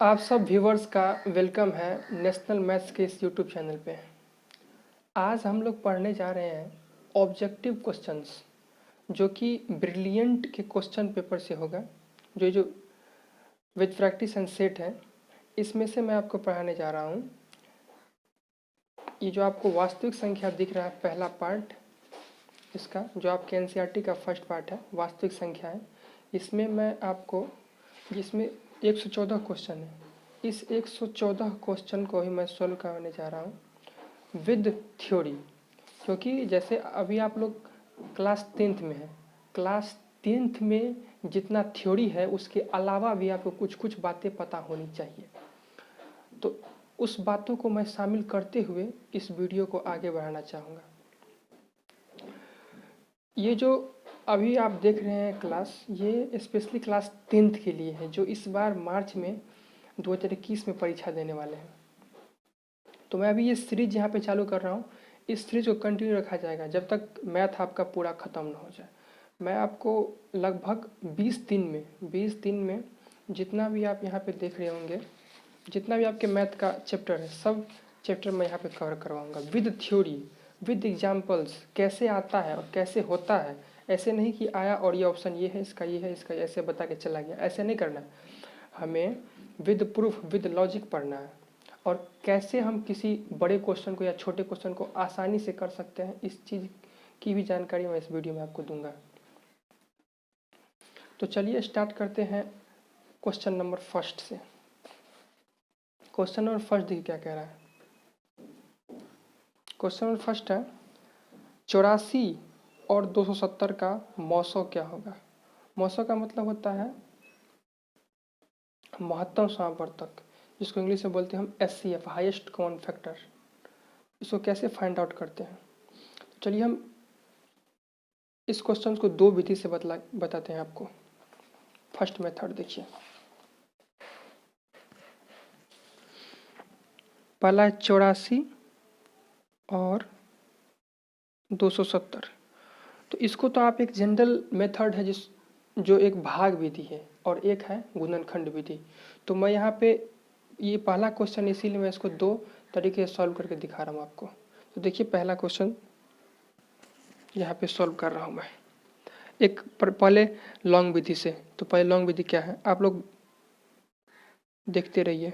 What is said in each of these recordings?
आप सब व्यूवर्स का वेलकम है नेशनल मैथ्स के इस यूट्यूब चैनल पे। आज हम लोग पढ़ने जा रहे हैं ऑब्जेक्टिव क्वेश्चंस, जो कि ब्रिलियंट के क्वेश्चन पेपर से होगा, जो विद प्रैक्टिस एंड सेट है। इसमें से मैं आपको पढ़ाने जा रहा हूँ। ये जो आपको वास्तविक संख्या दिख रहा है, पहला पार्ट इसका, जो आपके एनसीईआरटी का फर्स्ट पार्ट है, वास्तविक संख्या है। इसमें मैं आपको, जिसमें 114 क्वेश्चन है, इस 114 क्वेश्चन को ही मैं सोल्व करने जा रहा हूँ विद थ्योरी। क्योंकि जैसे अभी आप लोग क्लास 10th में है, क्लास 10th में जितना थ्योरी है उसके अलावा भी आपको कुछ कुछ बातें पता होनी चाहिए। तो उस बातों को मैं शामिल करते हुए इस वीडियो को आगे बढ़ाना चाहूँगा। ये जो अभी आप देख रहे हैं क्लास, ये स्पेशली क्लास 10th के लिए है, जो इस बार मार्च में 2021 में परीक्षा देने वाले हैं। तो मैं अभी ये सीरीज यहाँ पे चालू कर रहा हूँ। इस सीरीज को कंटिन्यू रखा जाएगा जब तक मैथ आपका पूरा ख़त्म ना हो जाए। मैं आपको लगभग 20 दिन में जितना भी आप यहाँ पे देख रहे होंगे, जितना भी आपके मैथ का चैप्टर है, सब चैप्टर मैं यहाँ पे कवर करवाऊँगा विद थ्योरी, विद एग्जाम्पल्स, कैसे आता है और कैसे होता है। ऐसे नहीं कि आया और ये ऑप्शन ये है, इसका ये है, इसका ऐसे बता के चला गया, ऐसे नहीं करना है। हमें विद प्रूफ, विद लॉजिक पढ़ना है, और कैसे हम किसी बड़े क्वेश्चन को या छोटे क्वेश्चन को आसानी से कर सकते हैं, इस चीज़ की भी जानकारी मैं इस वीडियो में आपको दूंगा। तो चलिए स्टार्ट करते हैं क्वेश्चन नंबर फर्स्ट से। क्वेश्चन नंबर फर्स्ट देखिए क्या कह रहा है। क्वेश्चन नंबर फर्स्ट है 84 और 270 का मौसो क्या होगा। मौसो का मतलब होता है महत्तम समावर्तक, जिसको इंग्लिश में बोलते हैं हम HCF, हाईएस्ट कॉमन फैक्टर। इसको कैसे फाइंड आउट करते हैं, तो चलिए हम इस क्वेश्चन को दो विधि से बताते हैं आपको। फर्स्ट मेथड देखिए, पहला है 84 और 270। तो इसको तो आप, एक जनरल मेथड है जो एक भाग विधि है, और एक है गुणनखंड विधि। तो मैं यहाँ पे ये पहला क्वेश्चन, इसीलिए मैं इसको दो तरीके से सॉल्व करके दिखा रहा हूँ आपको। तो देखिए पहला क्वेश्चन यहाँ पे सॉल्व कर रहा हूँ मैं एक पहले लॉन्ग विधि से। तो पहले लॉन्ग विधि क्या है, आप लोग देखते रहिए,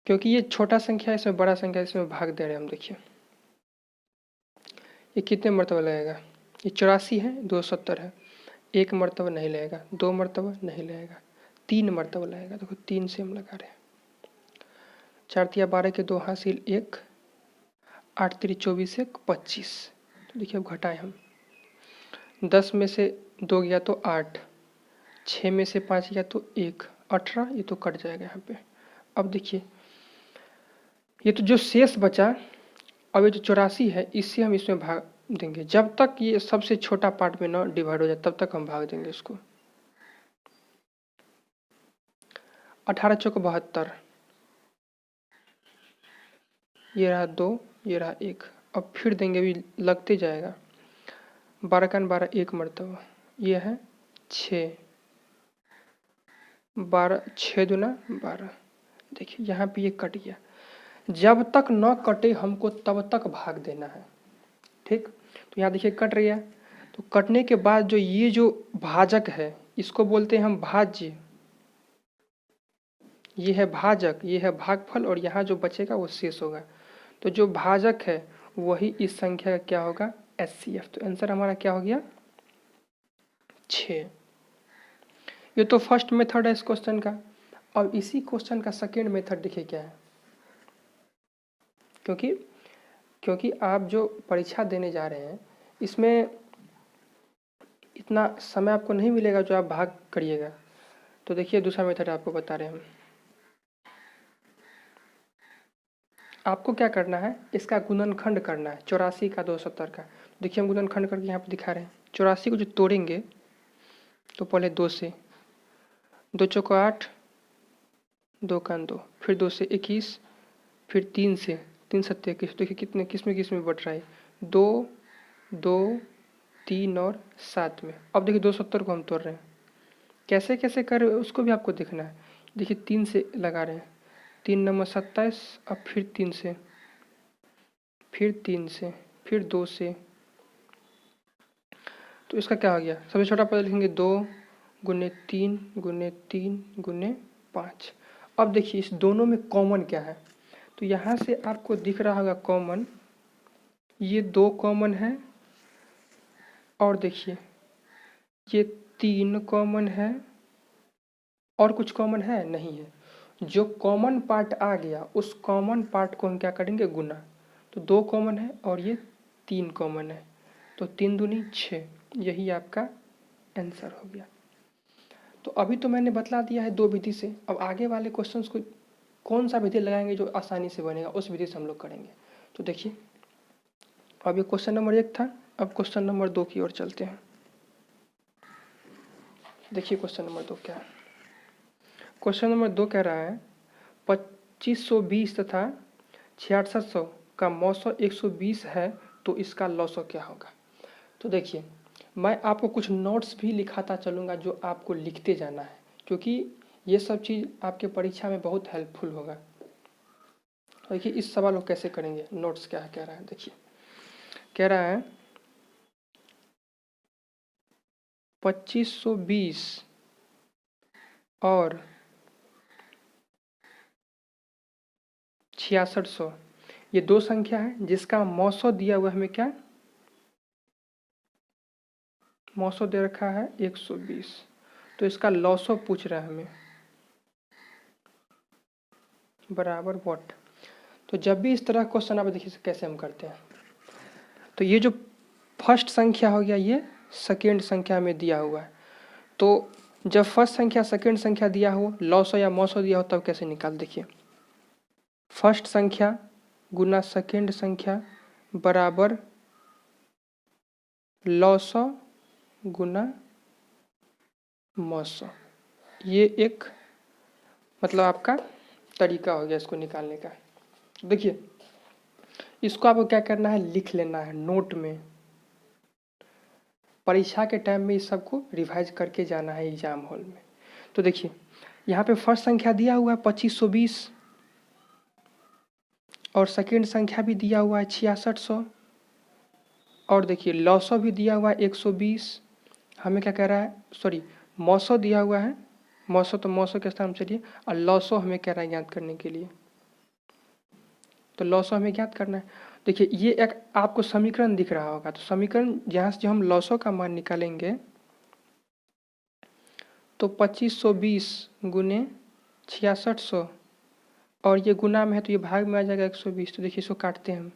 क्योंकि ये छोटा संख्या है, इसमें बड़ा संख्या, इसमें भाग दे रहे हैं हम। देखिए ये कितने मरतबा लगेगा, ये 84 है, 270 है, एक मरतबा नहीं लगेगा, दो मरतबा नहीं लगेगा, 3 मरतबा लगेगा। देखो 3 से हम लगा रहे हैं। 4 तिया 12 के 2 हासिल 1, 8 तिरी 24 1 25। तो देखिए अब घटाएं हम, 10 में से 2 गया तो 8, 6 में से 5 गया तो 1, 18, ये तो कट जाएगा यहाँ पे। अब देखिए ये तो जो शेष बचा, अब ये जो 84 है, इससे हम इसमें भाग देंगे। जब तक ये सबसे छोटा पार्ट में ना डिवाइड हो जाए तब तक हम भाग देंगे इसको। 18 चौक 72, ये रहा 2, ये रहा 1। अब फिर देंगे, भी लगते जाएगा। 12 का 12, एक मरतबा, ये है 6, 12, 6 दूना 12। देखिए यहाँ पे ये कट गया। जब तक न कटे हमको तब तक भाग देना है, ठीक। तो यहाँ देखिए कट रही है, तो कटने के बाद जो ये जो भाजक है, इसको बोलते हैं हम भाज्य। ये है भाजक, ये है भागफल, और यहाँ जो बचेगा वो शेष होगा। तो जो भाजक है वही इस संख्या का क्या होगा, HCF। तो आंसर हमारा क्या हो गया, 6। ये तो फर्स्ट मेथड है इस क्वेश्चन का। अब इसी क्वेश्चन का सेकेंड मेथड देखिए क्या है। क्योंकि आप जो परीक्षा देने जा रहे हैं, इसमें इतना समय आपको नहीं मिलेगा जो आप भाग करिएगा। तो देखिए दूसरा मेथड आपको बता रहे हैं हम। आपको क्या करना है, इसका गुणनखंड करना है, 84 का 270 का। देखिए हम गुणनखंड करके यहाँ पे दिखा रहे हैं। 84 को जो तोड़ेंगे तो पहले 2 से, 2 चौको 8, 2 का 2, फिर 2 से 21, फिर 3 से, 3 सत्ते 21। देखिए कितने किस में बट रहा है, 2, 2, 3 और 7 में। अब देखिए 270 को हम तोड़ रहे हैं, कैसे कैसे कर रहे हैं उसको भी आपको देखना है। देखिए 3 से लगा रहे हैं, 3 नंबर 27, अब फिर 3 से, फिर 3 से, फिर 2 से, तो इसका क्या हो गया, सबसे छोटा पद लिखेंगे 2 गुने 3 गुने 3 गुने 5। अब देखिए इस दोनों में कॉमन क्या है, तो यहाँ से आपको दिख रहा होगा कॉमन, ये 2 कॉमन है, और देखिए ये 3 कॉमन है, और कुछ कॉमन है नहीं है। जो कॉमन पार्ट आ गया उस कॉमन पार्ट को हम क्या करेंगे, गुना। तो 2 कॉमन है और ये 3 कॉमन है, तो 3 दूनी 6, यही आपका आंसर हो गया। तो अभी तो मैंने बतला दिया है 2 विधि से, अब आगे वाले क्वेश्चंस को कौन सा विधि लगाएंगे जो आसानी से बनेगा, उस विधि से हम लोग करेंगे। तो देखिए अब ये क्वेश्चन नंबर 1 था, अब क्वेश्चन नंबर 2 की ओर चलते हैं। देखिए क्वेश्चन नंबर 2 क्या है। क्वेश्चन नंबर 2 कह रहा है 2520 तथा 6600 का मौसो 120 है, तो इसका लौसो क्या होगा। तो देखिए मैं आपको कुछ नोट्स भी लिखाता चलूँगा जो आपको लिखते जाना है, क्योंकि ये सब चीज़ आपके परीक्षा में बहुत हेल्पफुल होगा। देखिए इस सवाल को कैसे करेंगे, नोट्स क्या है कह रहा है। देखिए कह रहा है 2520 और 6600 ये 2 संख्या है जिसका मौसो दिया हुआ हमें क्या, मौसो दे रखा है 120, तो इसका लौसो पूछ रहा है हमें, बराबर व्हाट। तो जब भी इस तरह क्वेश्चन आप देखिए कैसे हम करते हैं, तो ये जो फर्स्ट संख्या हो गया ये सेकेंड संख्या में दिया हुआ है, तो जब फर्स्ट संख्या सेकेंड संख्या दिया हो, लौसो या मौसो दिया हो, तब कैसे निकाल। देखिए फर्स्ट संख्या गुना सेकेंड संख्या बराबर लौसो गुना मौसो, ये एक मतलब आपका तरीका हो गया इसको निकालने का। देखिए इसको आपको क्या करना है, लिख लेना है नोट में, परीक्षा के टाइम में इस सबको रिवाइज करके जाना है एग्जाम हॉल में। तो देखिए यहाँ पे फर्स्ट संख्या दिया हुआ है 2520 और सेकेंड संख्या भी दिया हुआ है 6600, और देखिए लौसो भी दिया हुआ है 120। हमें क्या कह रहा है, सॉरी मौसो दिया हुआ है, मौसो तो मौसो के स्थान चलिए, और लौसो हमें कह रहा है ज्ञात करने के लिए, तो लौसो हमें ज्ञात करना है। देखिए ये एक आपको समीकरण दिख रहा होगा, तो समीकरण यहाँ से जो हम लौसो का मान निकालेंगे तो 2520 गुने 6600, और ये गुना में है तो ये भाग में आ जाएगा 120, तो देखिए इसको काटते हैं हम,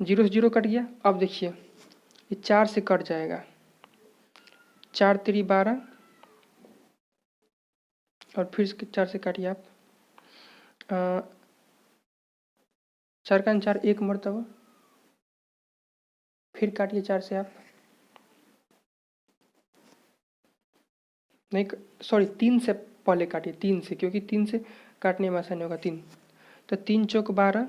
0 से 0 कट गया। अब देखिए ये 4 से कट जाएगा, 4 3 12, और फिर 4 से काटिए आप, 4 का 4 एक मरतबा, फिर काटिए 4 से आप, नहीं सॉरी 3 से पहले काटिए, 3 से, क्योंकि 3 से काटने में आसानी होगा। 3 तो 3 चौक 12,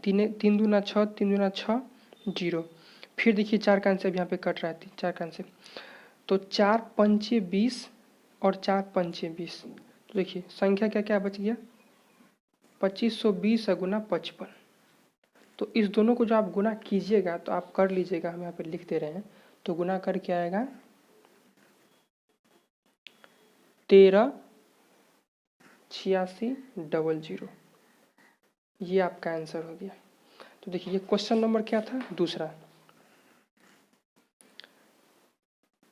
3 दूना 6, 3 दूना 6 0, फिर देखिए 4 का आंसर यहाँ पे कट रहा है, 4 का आंसर, तो 4 पंचे 20 और 4 पंचे 20, तो देखिए संख्या क्या क्या बच गया, 2520 गुना 55। तो इस दोनों को जो आप गुना कीजिएगा तो आप कर लीजिएगा, हम यहाँ पे लिख दे रहे हैं, तो गुना करके आएगा 138600, ये आपका आंसर हो गया। तो देखिए ये क्वेश्चन नंबर क्या था, दूसरा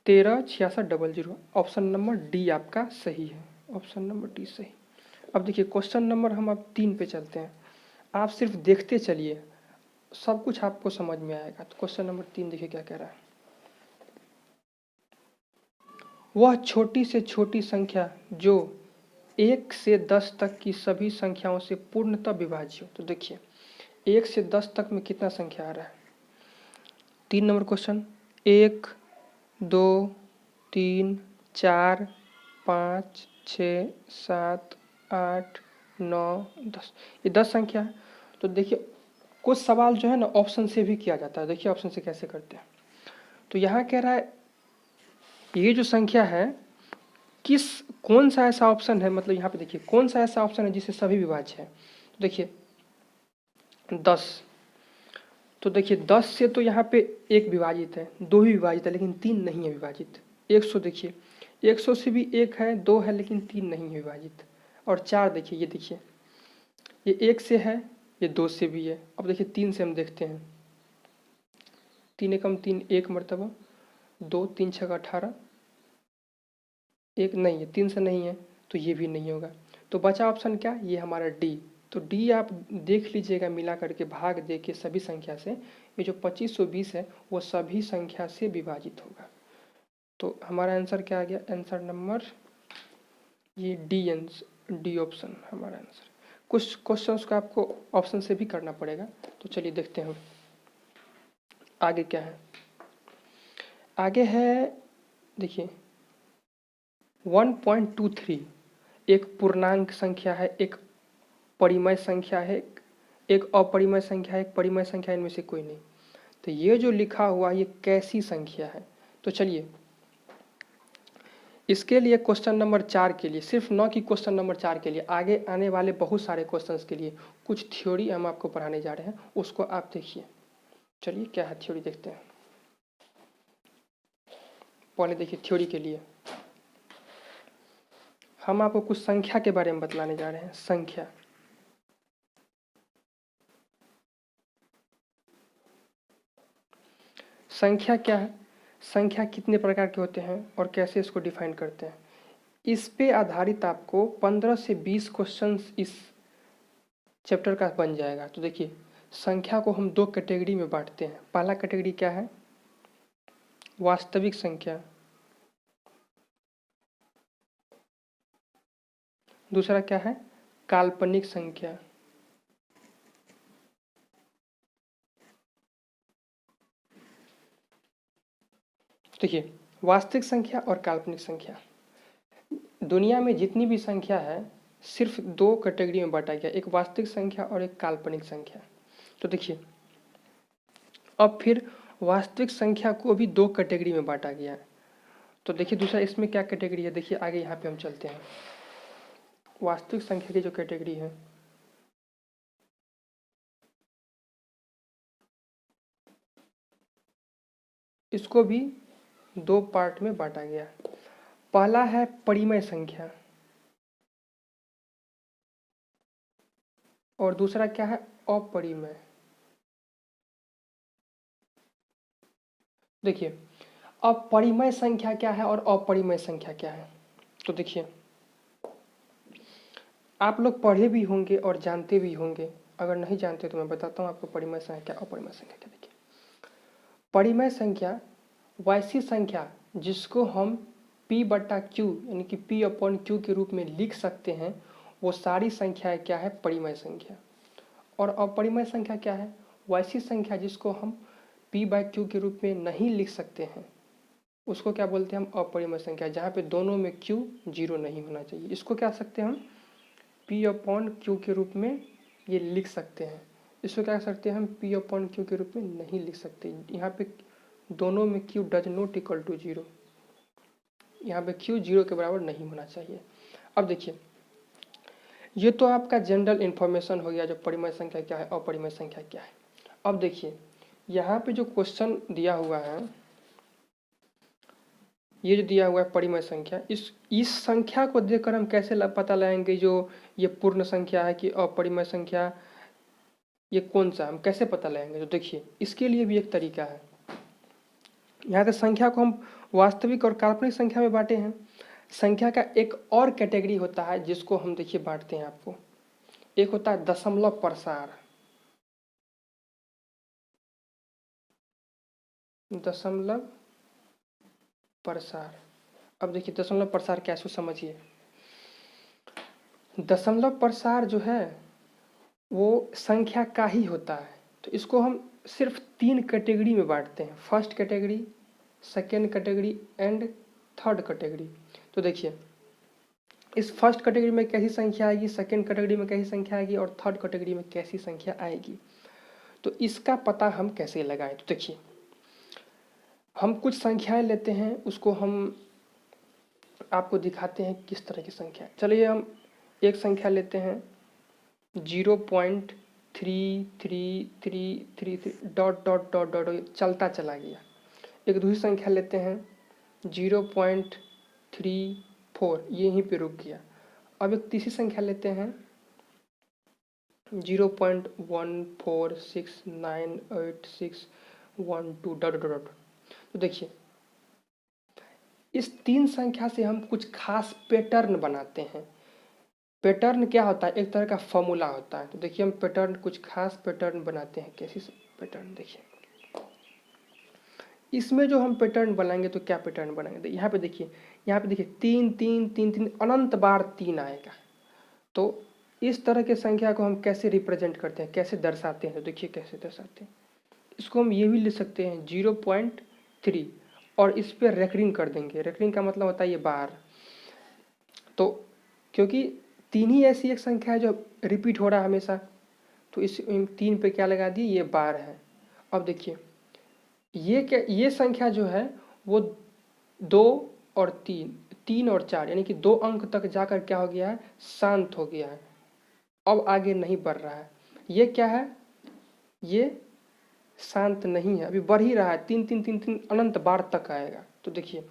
138600, ऑप्शन नंबर डी आपका सही है, ऑप्शन नंबर डी सही। अब देखिए क्वेश्चन नंबर हम अब 3 पे चलते हैं, आप सिर्फ देखते चलिए, सब कुछ आपको समझ में आएगा। तो क्वेश्चन नंबर 3 देखिए क्या कह रहा है, वह छोटी से छोटी संख्या जो 1 से 10 तक की सभी संख्याओं से पूर्णतः विभाज्य हो। तो देखिए 1 से 10 तक में कितना संख्या आ रहा है, 3 नंबर क्वेश्चन, 1 2 3 4 5 6 7 8 9 10, ये 10 संख्या है। तो देखिए कुछ सवाल जो है ना ऑप्शन से भी किया जाता है, देखिए ऑप्शन से कैसे करते हैं। तो यहाँ कह रहा है ये जो संख्या है किस कौन सा ऐसा ऑप्शन है, मतलब यहाँ पे देखिए कौन सा ऐसा ऑप्शन है जिससे सभी विभाज्य है। तो देखिए 10, तो देखिए 10 से तो यहाँ पे एक विभाजित है, 2 ही विभाजित है लेकिन 3 नहीं है विभाजित। 100 देखिए 100 से भी 1 है, 2 है लेकिन 3 नहीं है विभाजित। और 4 देखिए, ये देखिए ये 1 से है, ये 2 से भी है। अब देखिए 3 से हम देखते हैं, 3 एकम 3, 1 मरतबा 2, 3 छः 18, 1 नहीं है, 3 से नहीं है तो ये भी नहीं होगा। तो बचा ऑप्शन क्या, ये हमारा डी। तो डी आप देख लीजिएगा मिला करके भाग दे के सभी संख्या से, ये जो 2520 है वो सभी संख्या से विभाजित होगा। तो हमारा आंसर क्या आ गया, आंसर नंबर ये डी ऑप्शन हमारा आंसर। कुछ क्वेश्चंस को आपको ऑप्शन से भी करना पड़ेगा। तो चलिए देखते हैं आगे क्या है। आगे है देखिए 1.23 एक पूर्णांक संख्या है, एक परिमेय संख्या है, एक अपरिमेय संख्या है, एक परिमेय संख्या, इनमें से कोई नहीं। तो ये जो लिखा हुआ ये कैसी संख्या है। तो चलिए इसके लिए क्वेश्चन नंबर 4 के लिए, सिर्फ 9 की क्वेश्चन नंबर 4 के लिए, आगे आने वाले बहुत सारे क्वेश्चंस के लिए कुछ थ्योरी हम आपको पढ़ाने जा रहे हैं, उसको आप देखिए। चलिए क्या है थ्योरी देखते हैं। पहले देखिए थ्योरी के लिए हम आपको कुछ संख्या के बारे में बतलाने जा रहे हैं। संख्या, संख्या क्या है, संख्या कितने प्रकार के होते हैं और कैसे इसको डिफाइन करते हैं, इस पे आधारित आपको 15 से 20 क्वेश्चंस इस चैप्टर का बन जाएगा। तो देखिए संख्या को हम 2 कैटेगरी में बांटते हैं। पहला कैटेगरी क्या है, वास्तविक संख्या, दूसरा क्या है, काल्पनिक संख्या। देखिए वास्तविक संख्या और काल्पनिक संख्या, दुनिया में जितनी भी संख्या है सिर्फ 2 कैटेगरी में बांटा गया, एक वास्तविक संख्या और एक काल्पनिक संख्या। तो देखिए अब फिर वास्तविक संख्या को भी 2 कैटेगरी में बांटा गया है। तो देखिए दूसरा इसमें क्या कैटेगरी है, देखिए आगे यहाँ पे हम चलते हैं। वास्तविक संख्या की जो कैटेगरी है, इसको भी 2 पार्ट में बांटा गया। पहला है परिमेय संख्या और दूसरा क्या है, अपरिमेय। देखिए अब परिमेय संख्या क्या है और अपरिमेय संख्या क्या है। तो देखिए आप लोग पढ़े भी होंगे और जानते भी होंगे, अगर नहीं जानते तो मैं बताता हूँ आपको परिमेय संख्या अपरिमेय संख्या क्या। देखिए परिमेय संख्या वैसी संख्या जिसको हम p/q यानी कि p/q के रूप में लिख सकते हैं, वो सारी संख्याएं क्या है, परिमेय संख्या। और अपरिमेय संख्या क्या है, वैसी संख्या जिसको हम p/q के रूप में नहीं लिख सकते हैं, उसको क्या बोलते हैं हम, अपरिमेय संख्या, जहाँ पे दोनों में q 0 नहीं होना चाहिए। इसको क्या सकते हैं हम p/q के रूप में ये लिख सकते हैं। इसको क्या सकते हैं हम p/q के रूप में नहीं लिख सकते, यहाँ पे दोनों में q does not equal to 0, यहाँ पे q 0 के बराबर नहीं होना चाहिए। अब देखिए ये तो आपका जनरल इन्फॉर्मेशन हो गया, जो परिमेय संख्या क्या है, अपरिमेय संख्या क्या है। अब देखिए यहाँ पे जो क्वेश्चन दिया हुआ है, ये जो दिया हुआ है परिमेय संख्या, इस संख्या को देखकर हम कैसे पता लगाएंगे जो ये पूर्ण संख्या है कि अपरिमेय संख्या, ये कौन सा, हम कैसे पता लगाएंगे। तो देखिए इसके लिए भी एक तरीका है। यहाँ पे संख्या को हम वास्तविक और काल्पनिक संख्या में बांटे हैं। संख्या का एक और कैटेगरी होता है जिसको हम देखिए बांटते हैं आपको, एक होता है दशमलव प्रसार। दशमलव प्रसार, अब देखिए दशमलव प्रसार क्या, सो समझिए। दशमलव प्रसार जो है वो संख्या का ही होता है। तो इसको हम सिर्फ 3 कैटेगरी में बांटते हैं, first category, second category and third category. तो देखिए इस फर्स्ट कैटेगरी में कैसी संख्या आएगी, सेकेंड कैटेगरी में कैसी संख्या आएगी और थर्ड कैटेगरी में कैसी संख्या आएगी। तो इसका पता हम कैसे लगाएं। तो देखिए हम कुछ संख्याएं लेते हैं, उसको हम आपको दिखाते हैं किस तरह की संख्या। चलिए हम एक संख्या लेते हैं 0.3333 डॉट डॉट डॉट डॉट चलता चला गया। एक दूसरी संख्या लेते हैं 0.34 ये यहीं पे रुक गया। अब एक तीसरी संख्या लेते हैं 0.14698612 डॉट डॉट डॉट। तो देखिए इस तीन संख्या से हम कुछ खास पैटर्न बनाते हैं। पैटर्न क्या होता है? एक तरह का फॉर्मूला होता है। तो देखिए हम पैटर्न कुछ खास पैटर्न बनाते हैं। कैसी पैटर्न? देखिए इसमें जो हम पैटर्न बनाएंगे तो क्या पैटर्न बनाएंगे? यहाँ पे देखिए, यहाँ पे देखिए 3 3 3 3 अनंत बार 3 आएगा। तो इस तरह के संख्या को हम कैसे रिप्रेजेंट करते हैं, कैसे दर्शाते हैं? तो देखिए कैसे दर्शाते हैं। इसको हम ये भी लिख सकते हैं 0.3 और इस पर रेकरिंग कर देंगे। रेकरिंग का मतलब होता है ये बार। तो क्योंकि तीन ही ऐसी एक संख्या है जो रिपीट हो रहा है हमेशा, तो इस 3 पे क्या लगा दिए? ये बार है। अब देखिए ये क्या, ये संख्या जो है वो 2 और 3 और 4 यानी कि 2 अंक तक जाकर क्या हो गया है? शांत हो गया है। अब आगे नहीं बढ़ रहा है। ये क्या है? ये शांत नहीं है, अभी बढ़ ही रहा है। 3 3 3 3 अनंत बार तक आएगा। तो देखिए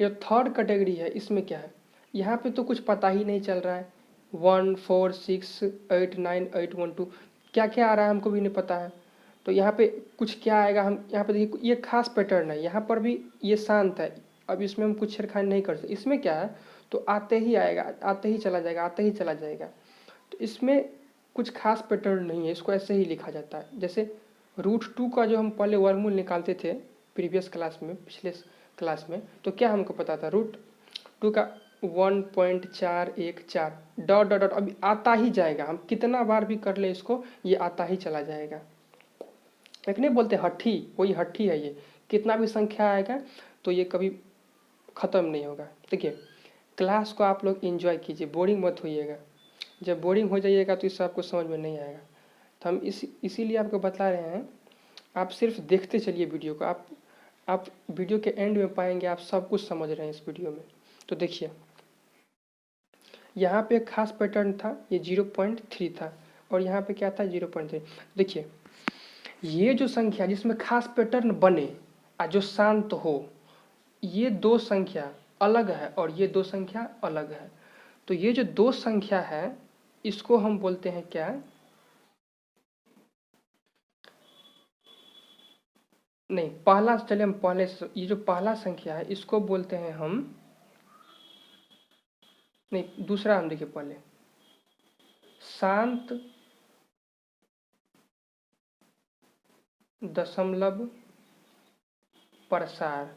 ये थर्ड कैटेगरी है। इसमें क्या है? यहाँ पे तो कुछ पता ही नहीं चल रहा है। 1 4 6 8 9 8 1 2 क्या क्या आ रहा है हमको भी नहीं पता है। तो यहाँ पे कुछ क्या आएगा? हम यहाँ पे देखिए ये खास पैटर्न है। यहाँ पर भी ये शांत है। अब इसमें हम कुछ छेड़खानी नहीं कर सकते। इसमें क्या है? तो आते ही आएगा, आते ही चला जाएगा, आते ही चला जाएगा। तो इसमें कुछ खास पैटर्न नहीं है। इसको ऐसे ही लिखा जाता है। जैसे √2 का जो हम पहले वर्गमूल निकालते थे प्रीवियस क्लास में, पिछले क्लास में, तो क्या हमको पता था? √2 का 1.414 डॉट डॉट डॉट अभी आता ही जाएगा। हम कितना बार भी कर ले इसको, ये आता ही चला जाएगा। एक नहीं बोलते हट्ठी, वही हट्ठी है ये। कितना भी संख्या आएगा तो ये कभी ख़त्म नहीं होगा। देखिए क्लास को आप लोग एंजॉय कीजिए, बोरिंग मत होइएगा। जब बोरिंग हो जाइएगा तो इससे आपको समझ में नहीं आएगा। तो हम इसीलिए आपको बता रहे हैं, आप सिर्फ देखते चलिए वीडियो को। आप वीडियो के एंड में पाएंगे आप सब कुछ समझ रहे हैं इस वीडियो में। तो देखिए यहाँ पे एक खास पैटर्न था, ये 0.3 था और यहाँ पे क्या था? 0.3। देखिए ये जो संख्या जिसमें खास पैटर्न बने और जो शांत हो, ये दो संख्या अलग है और ये दो संख्या अलग है। तो ये जो दो संख्या है इसको हम बोलते हैं क्या? नहीं, पहला, चलिए हम पहले, ये जो पहला संख्या है इसको बोलते हैं हम, नहीं दूसरा हम देखिए पहले, शांत दशमलव प्रसार।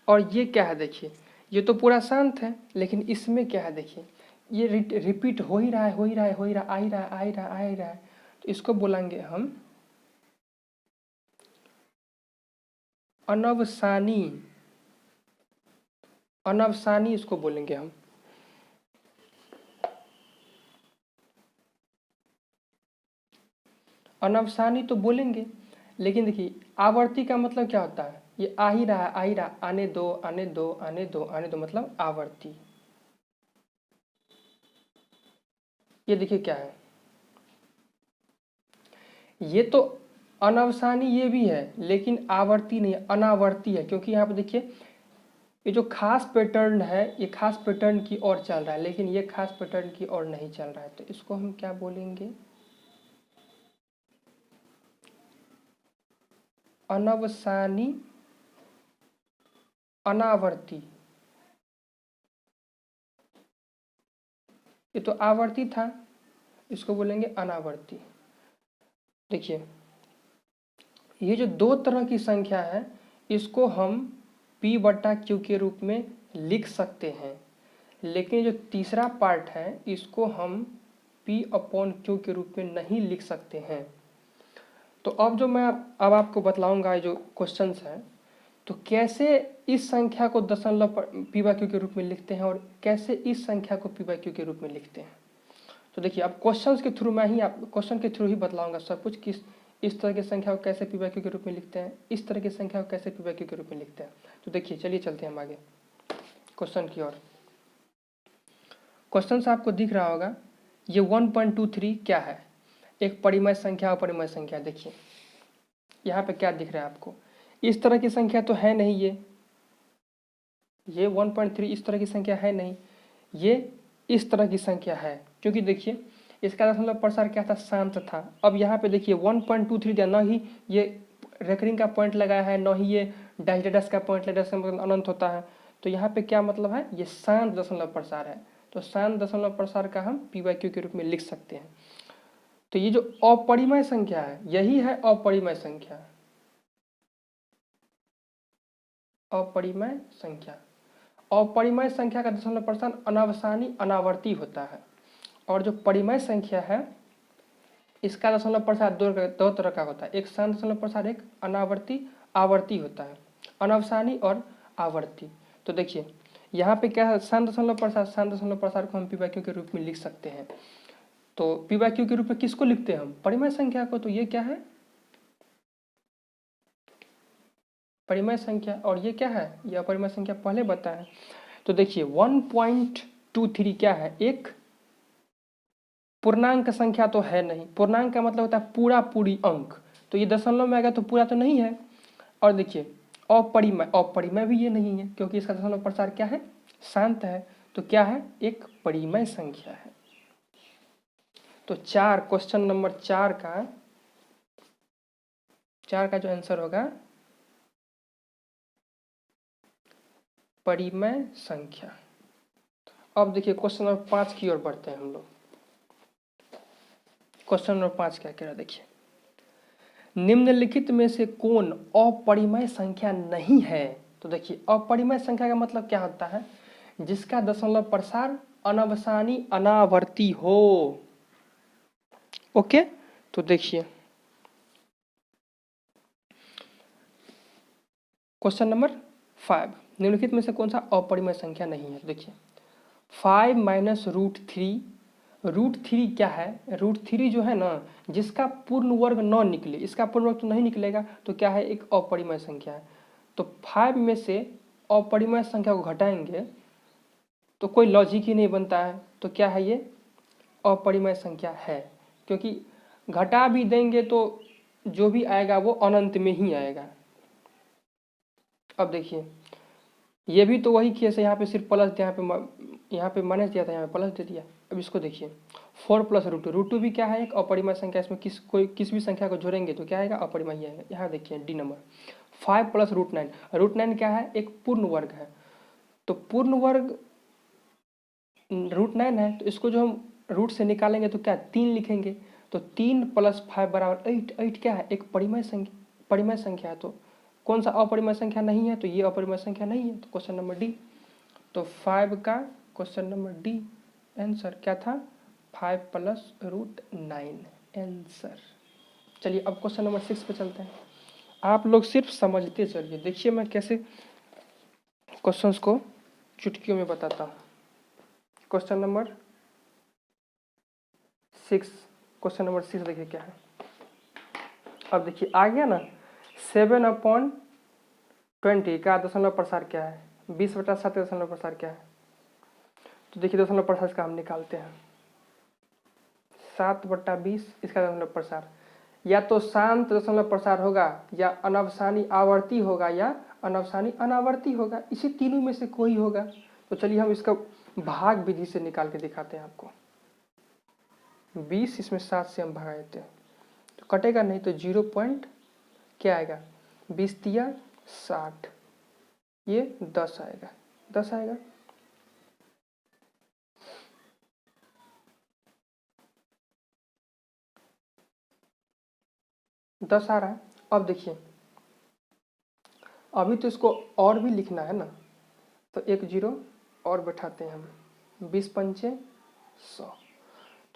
और ये क्या है? देखिए ये तो पूरा शांत है, लेकिन इसमें क्या है? देखिए ये रिपीट हो ही रहा है, हो ही रहा है, हो ही रहा, आ ही रहा है, आ ही रहा, आ ही रहा है। तो इसको बोलेंगे हम अनवसानी। अनवसानी इसको बोलेंगे हम। अनवसानी तो बोलेंगे, लेकिन देखिए आवर्ती का मतलब क्या होता है? ये आ ही रहा, आ ही रहा, आने दो, आने दो, आने दो, आने दो, मतलब आवर्ती। ये देखिए क्या है? ये तो अनवसानी ये भी है, लेकिन आवर्ती नहीं है, अनावर्ती है। क्योंकि यहाँ पे देखिए ये जो खास पैटर्न है ये खास पैटर्न की ओर चल रहा है, लेकिन ये खास पैटर्न की ओर नहीं चल रहा है। तो इसको हम क्या बोलेंगे? अनवसानी अनावर्ती। ये तो आवर्ती था, इसको बोलेंगे अनावर्ती। देखिए ये जो दो तरह की संख्या है इसको हम P/Q के रूप में लिख सकते हैं, लेकिन जो तीसरा पार्ट है इसको हम P/Q के रूप में नहीं लिख सकते हैं। तो अब जो मैं अब आपको बतलाऊंगा जो क्वेश्चंस हैं, तो कैसे इस संख्या को दशमलव P/Q के रूप में लिखते हैं और कैसे इस संख्या को P/Q के रूप में लिखते हैं। तो देखिए अब क्वेश्चंस के थ्रू मैं ही आप क्वेश्चन के थ्रू ही बतलाऊंगा सब कुछ, किस इस तरह की संख्या को कैसे P/Q के रूप में लिखते हैं, इस तरह की संख्या को कैसे P/Q के रूप में लिखते हैं। तो देखिए चलिए चलते हैं हम आगे। क्वेश्चन की ओर। क्वेश्चन से आपको दिख रहा होगा ये 1.23 क्या है, एक परिमेय संख्या और परिमेय संख्या। देखिए यहाँ पे क्या दिख रहा है आपको, इस तरह की संख्या तो है नहीं, ये 1.3 इस तरह की संख्या है नहीं, ये इस तरह की संख्या है। क्योंकि देखिए इसका दशमलव प्रसार क्या था, शांत था। अब यहाँ पे देखिए 1.23 दिया, न ही ये रेकरिंग का पॉइंट लगाया है, न ही ये डैश डैश का पॉइंट लगाया, इसका मतलब अनंत होता है। तो यहाँ पे क्या मतलब है, ये शांत दशमलव प्रसार है। तो शांत दशमलव प्रसार का हम p/q के रूप में लिख सकते हैं। तो ये जो अपरिमेय संख्या है यही है अपरिमेय संख्या। अपरिमेय संख्या, अपरिमेय संख्या का दशमलव प्रसार अनावसानी अनावर्ती होता है। और जो परिमेय संख्या है इसका दशमलव प्रसार दो तरह का होता है, एक शांत दशमलव प्रसार, एक अनावर्ती आवर्ती होता है, अनावसानी और आवर्ती। तो देखिए यहाँ पे क्या है, शांत दशमलव प्रसार, शांत दशमलव प्रसार को हम p/q के रूप में लिख सकते हैं। तो p/q के रूप में किसको लिखते हैं हम, परिमेय संख्या को। तो ये क्या है, परिमेय संख्या, और ये क्या है, ये अपरिमेय संख्या पहले बताएं। तो देखिए 1.23 क्या है, एक पूर्णांक संख्या तो है नहीं, पूर्णांक का मतलब होता है पूरा पूरी अंक, तो ये दशमलव में आएगा तो पूरा तो नहीं है। और देखिए अपरिमेय, अपरिमेय भी ये नहीं है क्योंकि इसका दशमलव प्रसार क्या है, शांत है। तो क्या है, एक परिमेय संख्या है। तो क्वेश्चन नंबर 4 का जो आंसर होगा परिमेय संख्या। अब देखिए क्वेश्चन नंबर 5 की ओर बढ़ते हैं हम लोग। क्वेश्चन नंबर 5 क्या कह रहा है, देखिए निम्नलिखित में से कौन अपरिमेय संख्या नहीं है। तो देखिए अपरिमेय संख्या का मतलब क्या होता है, जिसका दशमलव प्रसार अनावसानी अनावर्ती हो। ओके, तो देखिए क्वेश्चन नंबर 5, निम्नलिखित में से कौन सा अपरिमेय संख्या नहीं है। देखिए 5 माइनस √3, √3 क्या है, √3 जो है ना, जिसका पूर्ण वर्ग न निकले, इसका पूर्ण वर्ग तो नहीं निकलेगा, तो क्या है, एक अपरिमेय संख्या है। तो 5 में से अपरिमेय संख्या को घटाएंगे तो कोई लॉजिक ही नहीं बनता है। तो क्या है, ये अपरिमेय संख्या है, क्योंकि घटा भी देंगे तो जो भी आएगा वो अनंत में ही आएगा। अब देखिए ये भी तो वही केस है, यहाँ पे सिर्फ प्लस, यहाँ पे माइनस दिया था, यहाँ पे प्लस दे दिया। अब इसको देखिए 4 प्लस √2 भी क्या है, एक अपरिमेय संख्या। इसमें किस भी संख्या को जोड़ेंगे तो क्या आएगा, अपरिमेय ही आएगा। यहाँ देखिए डी नंबर 5 प्लस √9, √9 क्या है, एक पूर्ण वर्ग है। तो पूर्ण वर्ग √9 है, तो इसको जो हम रूट से निकालेंगे तो क्या 3 लिखेंगे। तो 3 + 5 बराबर 8, 8 क्या है, एक परिमेय संख्या है। तो कौन सा अपरिमेय संख्या नहीं है, तो ये अपरिमेय संख्या नहीं है। तो क्वेश्चन नंबर डी, तो 5 का क्वेश्चन नंबर डी आंसर क्या था, 5 + √9 आंसर। चलिए अब क्वेश्चन नंबर 6 पे चलते हैं। आप लोग सिर्फ समझते चलिए, देखिए मैं कैसे क्वेश्चंस को चुटकियों में बताता हूँ। क्वेश्चन नंबर 6 देखिए क्या है। अब देखिए आ गया ना, 7/20 का दशमलव प्रसार क्या है, 20/7 का दशमलव प्रसार क्या है। तो देखिए दशमलव प्रसार का हम निकालते हैं, 7/20 इसका दशमलव प्रसार या तो शांत दशमलव प्रसार होगा, या अनावसानी आवर्ती होगा, या अनावसानी अनावर्ती होगा। इसी तीनों में से कोई होगा। तो चलिए हम इसका भाग विधि से निकाल के दिखाते हैं आपको। 20 इसमें 7 से हम भगा देते हैं तो कटेगा नहीं, तो 0 पॉइंट क्या आएगा, 20 तिया 60, ये 10 आएगा, 10 आएगा। दस आ रहा है। अब देखिए अभी तो इसको और भी लिखना है ना, तो एक 0 और बैठाते हैं हम, 20 पंचे 100।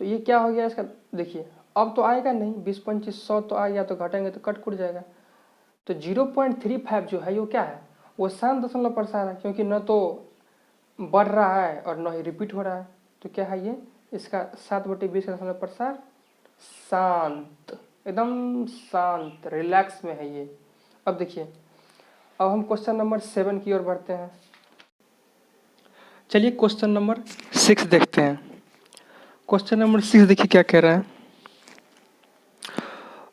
तो ये क्या हो गया इसका, देखिए अब तो आएगा नहीं, 20 पंचे 100 तो आ गया, तो घटाएंगे तो कट जाएगा। तो 0.35 जो है वो क्या है, वो शांत दशमलव प्रसार है, क्योंकि न तो बढ़ रहा है और न ही रिपीट हो रहा है। तो क्या है ये, इसका 7/20 का दशमलव प्रसार शांत, एकदम शांत रिलैक्स में है ये। अब देखिए अब हम क्वेश्चन नंबर 7 की ओर बढ़ते हैं। चलिए क्वेश्चन नंबर 6 देखते हैं। क्वेश्चन नंबर 6 देखिए क्या कह रहा है।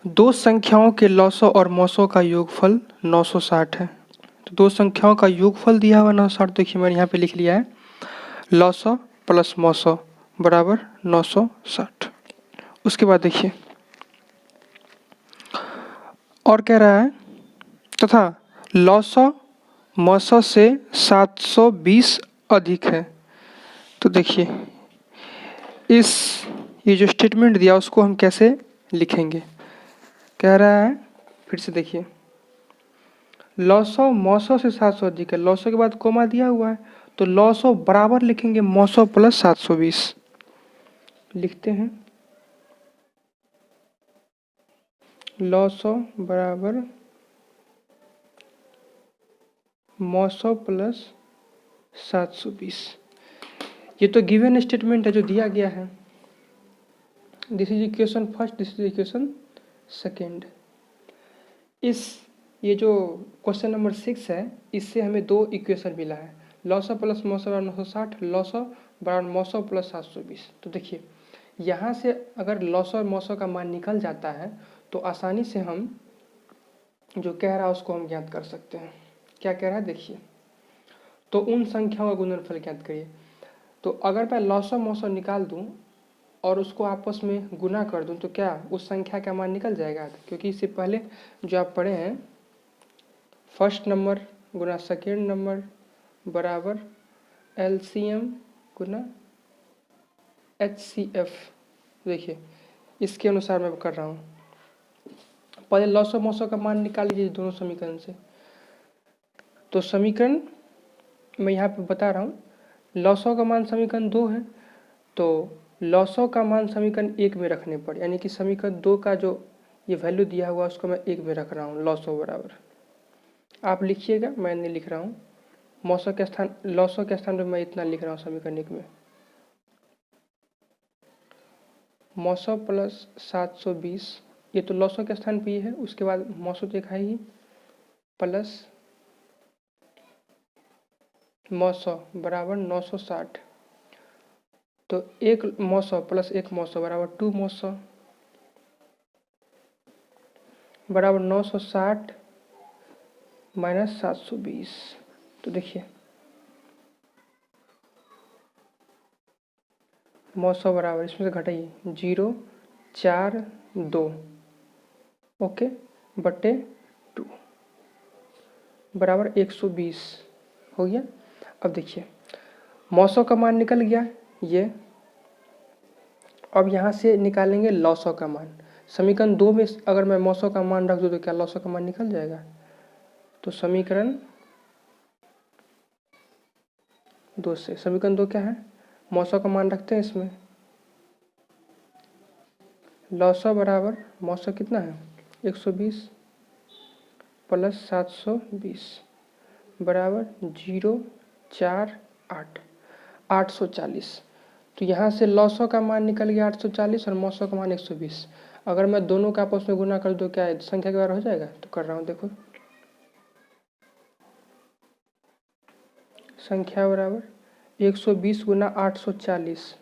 दो संख्याओं के लॉसो और मौसों का योगफल 960 है। तो दो संख्याओं का योगफल दिया हुआ 960, देखिए मैंने यहाँ पे लिख लिया है लॉसो प्लस मौसो बराबर 960। उसके बाद देखिए और कह रहा है तथा लॉसो मौसो से 720 अधिक है। तो देखिए ये जो स्टेटमेंट दिया उसको हम कैसे लिखेंगे। कह रहा है फिर से देखिए लॉसो मौसो से 700 अधिक है, लॉसो के बाद कोमा दिया हुआ है तो लॉसो बराबर लिखेंगे मौसो प्लस 720। लिखते हैं लॉसो बराबर मौसो प्लस 720। ये तो गिवन स्टेटमेंट है जो दिया गया है। This is equation first, this is equation second. ये जो क्वेश्चन नंबर 6 है इससे हमें दो इक्वेशन मिला है, लॉसो प्लस मौसो बराबर 960, लॉसो बराबर मौसो प्लस 720। तो देखिए यहाँ से अगर लॉसो और मौसो का मान निकल जाता है तो आसानी से हम जो कह रहा है उसको हम ज्ञात कर सकते हैं। क्या कह रहा है देखिए, तो उन संख्याओं का गुणनफल ज्ञात करिए। तो अगर मैं लॉसो मौसो निकाल दूं और उसको आपस में गुना कर दूं तो क्या उस संख्या का मान निकल जाएगा, क्योंकि इससे पहले जो आप पढ़े हैं फर्स्ट नंबर गुना सेकेंड नंबर बराबर LCM गुना HCF। देखिए इसके अनुसार मैं कर रहा हूँ। पहले लॉसो मौसो का मान निकाल लीजिए दोनों समीकरण से। तो समीकरण मैं यहाँ पे बता रहा हूँ, लॉसो का मान समीकरण 2 है तो लॉसो का मान समीकरण 1 में रखने पड़े, यानी कि समीकरण 2 का जो ये वैल्यू दिया हुआ उसको मैं 1 में रख रहा हूँ। लॉसो बराबर आप लिखिएगा, मैं नहीं लिख रहा हूँ। मौसो के स्थान लॉसो के स्थान पर मैं इतना लिख रहा हूँ समीकरण 1 में मौसो प्लस 720। ये तो लॉसो के स्थान पे ही है, उसके बाद मौसो देखा ही प्लस मौसो बराबर 960। तो एक मौसो प्लस एक मौसो बराबर 2 मौसो बराबर 960 माइनस 720। तो देखिए मौसो बराबर इसमें से घटाइए 042 ओके बटे 2 बराबर 120 हो गया। अब देखिए मौसो का मान निकल गया ये। अब यहाँ से निकालेंगे लॉसो का मान। समीकरण 2 में अगर मैं मौसो का मान रख दूँ तो क्या लॉसो का मान निकल जाएगा। तो समीकरण 2 से समीकरण 2 क्या है, मौसो का मान रखते हैं इसमें। लॉसो बराबर मौसो कितना है 120 प्लस 720 बराबर 048 840। तो यहाँ से लॉसो का मान निकल गया 840 और मौसो का मान 120। अगर मैं दोनों का आपस में गुना कर दूँ क्या संख्या के बराबर हो जाएगा। तो कर रहा हूँ देखो, संख्या बराबर 120 गुना 840।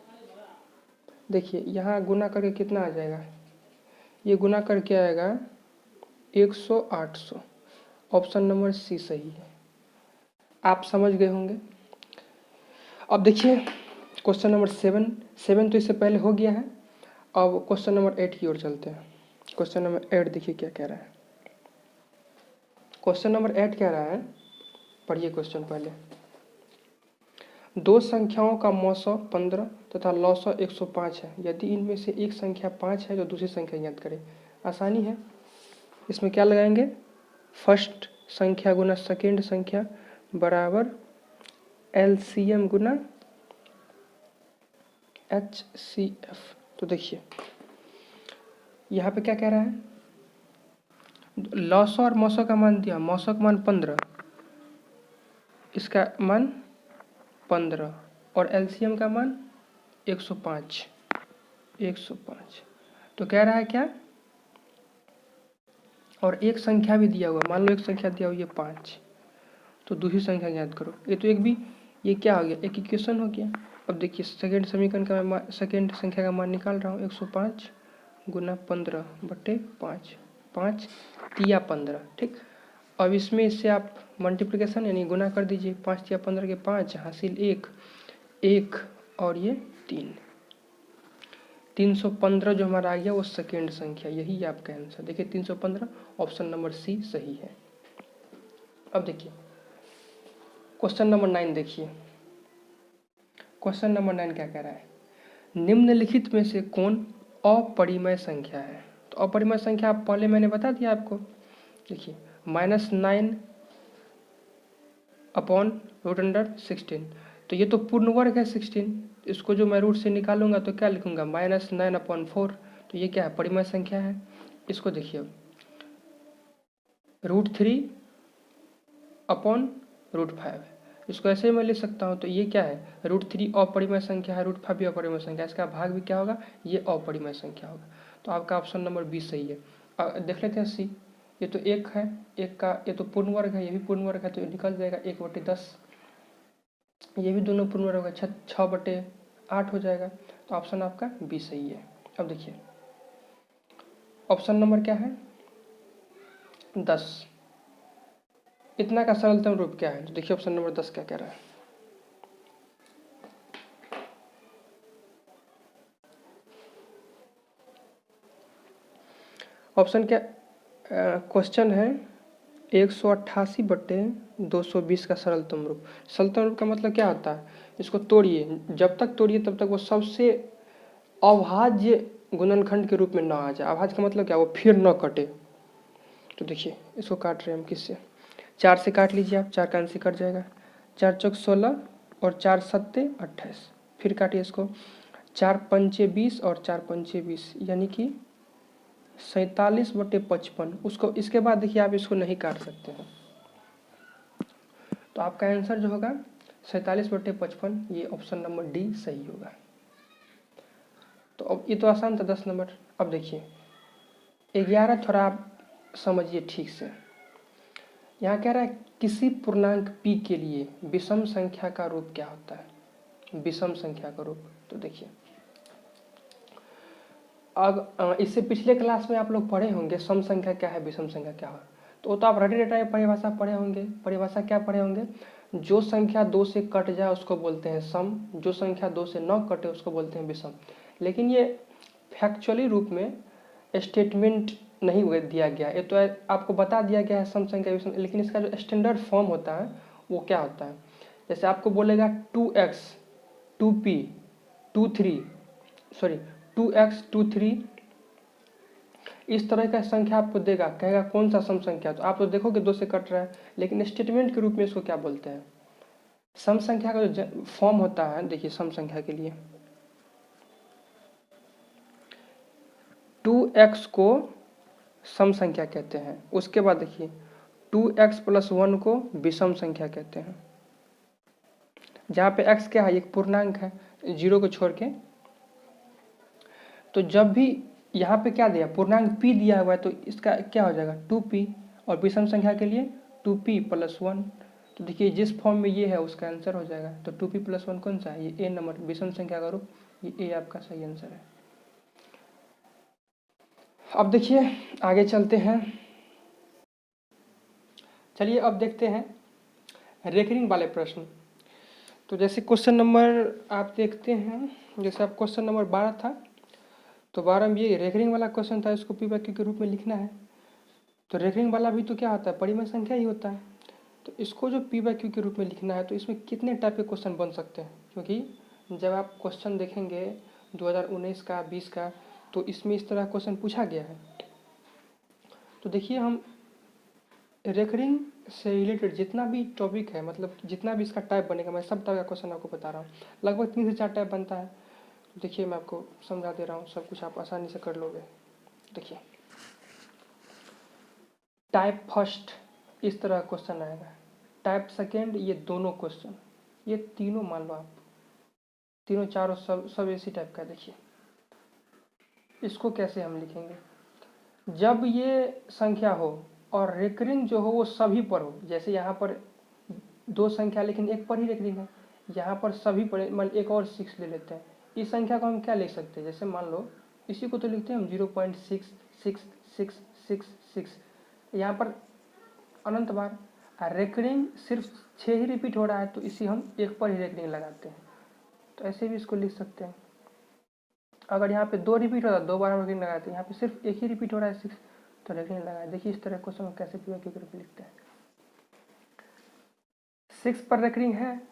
देखिए यहाँ गुना करके कितना आ जाएगा, ये गुना करके आएगा 100 ऑप्शन नंबर सी सही है। आप समझ गए होंगे। अब देखिए क्वेश्चन नंबर 7 तो इससे पहले हो गया है। अब क्वेश्चन नंबर 8 की ओर चलते हैं। क्वेश्चन नंबर 8 देखिए क्या कह रहा है। क्वेश्चन नंबर 8 कह रहा है, पढ़िए क्वेश्चन पहले। दो संख्याओं का मौसो 15 तथा लॉसो 105 है। यदि इनमें से एक संख्या 5 है तो दूसरी संख्या ज्ञात करें। आसानी है, इसमें क्या लगाएंगे फर्स्ट संख्या गुना सेकेंड संख्या बराबर LCM गुना HCF। तो देखिए यहाँ पे क्या कह रहा है, लॉसो और मौसो का मान दिया, मौसो का मान 15, इसका मान 15 और LCM का मान 105। तो कह रहा है क्या, और एक संख्या भी दिया हुआ, मान लो एक संख्या दिया हुआ ये 5, तो दूसरी संख्या ज्ञात करो। ये तो एक भी ये क्या हो गया, एक इक्वेशन हो गया। अब देखिए सेकेंड समीकरण का सेकेंड संख्या का मान निकाल रहा हूँ, 105 गुना 15/5, 5 तिया 15, ठीक। अब इसमें इससे आप मल्टीप्लिकेशन यानी गुना कर दीजिए, 5 तिया 15 के 5 हासिल 1 1 और ये 3, 315 जो हमारा आ गया वो सेकेंड संख्या, यही आपका आंसर। देखिए 315, ऑप्शन नंबर सी सही है। अब देखिए क्वेश्चन नंबर 9 देखिए, क्वेश्चन नंबर 9 क्या कह रहा है, निम्नलिखित में से कौन अपरिमेय संख्या है। तो अपरिमेय संख्या पहले मैंने बता दिया आपको। देखिए -9 अपॉन √16, तो ये तो पूर्ण वर्ग है 16, इसको जो मैं रूट से निकालूंगा तो क्या लिखूंगा, -9/4, तो ये क्या है, परिमेय संख्या है। इसको देखिए √3 अपॉन √5, इसको ऐसे ही मैं लिख सकता हूँ। तो ये क्या है, √3 अपरिमेय संख्या है, √5 भी अपरिमेय संख्या है, इसका भाग भी क्या होगा, ये अपरिमेय संख्या होगा। तो आपका ऑप्शन नंबर 20 सही है। देख लेते हैं सी, ये तो 1 है, 1 का ये तो पूर्ण वर्ग है, ये भी पूर्ण वर्ग है, तो ये निकल जाएगा 1/10, ये भी दोनों पूर्ण वर्ग होगा, 6/8 हो जाएगा। तो ऑप्शन आपका बी सही है। अब देखिए ऑप्शन नंबर क्या है, 10, इतना का सरलतम रूप क्या है। तो देखिए ऑप्शन नंबर 10 क्या कह रहा है, ऑप्शन क्या, क्वेश्चन है 188/220 का सरलतम रूप। सरलतम रूप का मतलब क्या होता है, इसको तोड़िए, जब तक तोड़िए तब तक वो सबसे अभाज्य गुणनखंड के रूप में ना आ जाए। अभाज्य का मतलब क्या, वो फिर न कटे। तो देखिए इसको काट रहे हैं हम किससे, 4 से काट लीजिए आप, 4 का अंश कट जाएगा, 4 चौक 16 और 4 सत्ते 28, फिर काटिए इसको, 4 पंचे 20 और 4 पंचे 20 यानी कि 47/55। उसको इसके बाद देखिए आप इसको नहीं काट सकते हैं, तो आपका आंसर जो होगा 47/55, ये ऑप्शन नंबर डी सही होगा। तो अब ये तो आसान था 10 नंबर। अब देखिए 11 थोड़ा आप समझिए ठीक से। यहाँ कह रहा है किसी पूर्णांक p के लिए विषम संख्या का रूप क्या होता है, विषम संख्या का रूप। तो देखिए अब इससे पिछले क्लास में आप लोग पढ़े होंगे सम संख्या क्या है, विषम संख्या क्या है। तो वो तो आप रटे रटाए परिभाषा पढ़े होंगे। परिभाषा क्या पढ़े होंगे, जो संख्या 2 से कट जाए उसको बोलते हैं सम, जो संख्या 2 से न कटे उसको बोलते हैं विषम। लेकिन ये फैक्चुअली रूप में स्टेटमेंट नहीं दिया गया, ये तो आपको बता दिया गया है सम संख्या विषम, लेकिन इसका जो स्टैंडर्ड फॉर्म होता है वो क्या होता है। जैसे आपको बोलेगा 2x 2p 2x 3, इस तरह का संख्या आपको देगा, कहेगा कौन सा सम संख्या। तो आप तो देखोगे 2 से कट रहा है, लेकिन स्टेटमेंट के रूप में इसको क्या बोलते हैं, सम संख्या का जो फॉर्म होता है। देखिए सम संख्या के लिए 2x को सम संख्या कहते हैं, उसके बाद देखिए 2x + 1 को विषम संख्या कहते हैं, जहाँ पे x क्या है, एक पूर्णांक है 0 को छोड़ के। तो जब भी यहाँ पे क्या दिया, पूर्णांक p दिया हुआ है, तो इसका क्या हो जाएगा 2p, और विषम संख्या के लिए 2p + 1। तो देखिए जिस फॉर्म में ये है उसका आंसर हो जाएगा। तो 2p + 1 कौन सा है, ये a नंबर विषम संख्या का रूप, ये a आपका सही आंसर है। अब देखिए आगे चलते हैं, चलिए अब देखते हैं रेकरिंग वाले प्रश्न। तो जैसे क्वेश्चन नंबर आप देखते हैं, जैसे आप क्वेश्चन नंबर 12 था, तो 12 में ये रेकरिंग वाला क्वेश्चन था, इसको p/q के रूप में लिखना है। तो रेकरिंग वाला भी तो क्या होता है, परिमेय संख्या ही होता है। तो इसको जो p/q के रूप में लिखना है, तो इसमें कितने टाइप के क्वेश्चन बन सकते हैं, क्योंकि जब आप क्वेश्चन देखेंगे 2019 का 20 का, तो इसमें इस तरह क्वेश्चन पूछा गया है। तो देखिए हम रेकरिंग से रिलेटेड जितना भी टॉपिक है, मतलब जितना भी इसका टाइप बनेगा, मैं सब टाइप का क्वेश्चन आपको बता रहा हूँ। लगभग 3 से 4 टाइप बनता है। तो देखिए मैं आपको समझा दे रहा हूँ, सब कुछ आप आसानी से कर लोगे। देखिए टाइप फर्स्ट इस तरह क्वेश्चन आएगा, टाइप सेकेंड ये दोनों क्वेश्चन, ये तीनों मान लो आप, तीनों चारों सब इसी टाइप का। देखिए इसको कैसे हम लिखेंगे, जब ये संख्या हो और रेकरिंग जो हो वो सभी पर हो। जैसे यहाँ पर 2 संख्या लेकिन एक पर ही रेकरिंग है, यहाँ पर सभी पड़े, मान एक और 6 ले लेते हैं। इस संख्या को हम क्या लिख सकते हैं, जैसे मान लो इसी को तो लिखते हैं हम 0.6666, यहाँ पर अनंत बार रेकरिंग सिर्फ 6 ही रिपीट हो रहा है, तो इसी हम 1 पर ही रेकरिंग लगाते हैं। तो ऐसे भी इसको लिख सकते हैं। अगर यहाँ पे 2 रिपीट हो रहा है 2 बार हम रेकरिंग लगाते हैं, यहाँ पे सिर्फ 1 ही रिपीट हो रहा है 6, तो रेकरिंग लगाए। देखिए इस तरह क्वेश्चन को कैसे पूरा करके लिखते हैं। 6 पर रेकरिंग है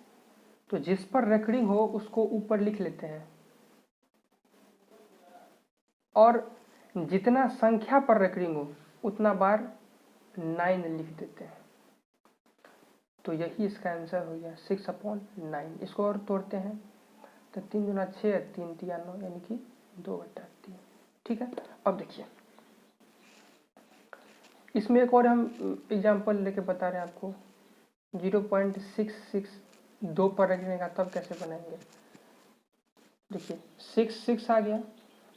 तो जिस पर रेकरिंग हो उसको ऊपर लिख लेते हैं, और जितना संख्या पर रेकरिंग हो उतना बार 9 लिख देते हैं। तो यही इसका आंसर हो गया 6/9। इसको और तोड़ते हैं तो 3 दूना 6, 3 तिया 9, यानी कि 2/3। ठीक है। अब देखिए इसमें एक और हम एग्जाम्पल लेके बता रहे हैं आपको। 0.662 पर रखने का तब कैसे बनाएंगे। देखिए 6 आ गया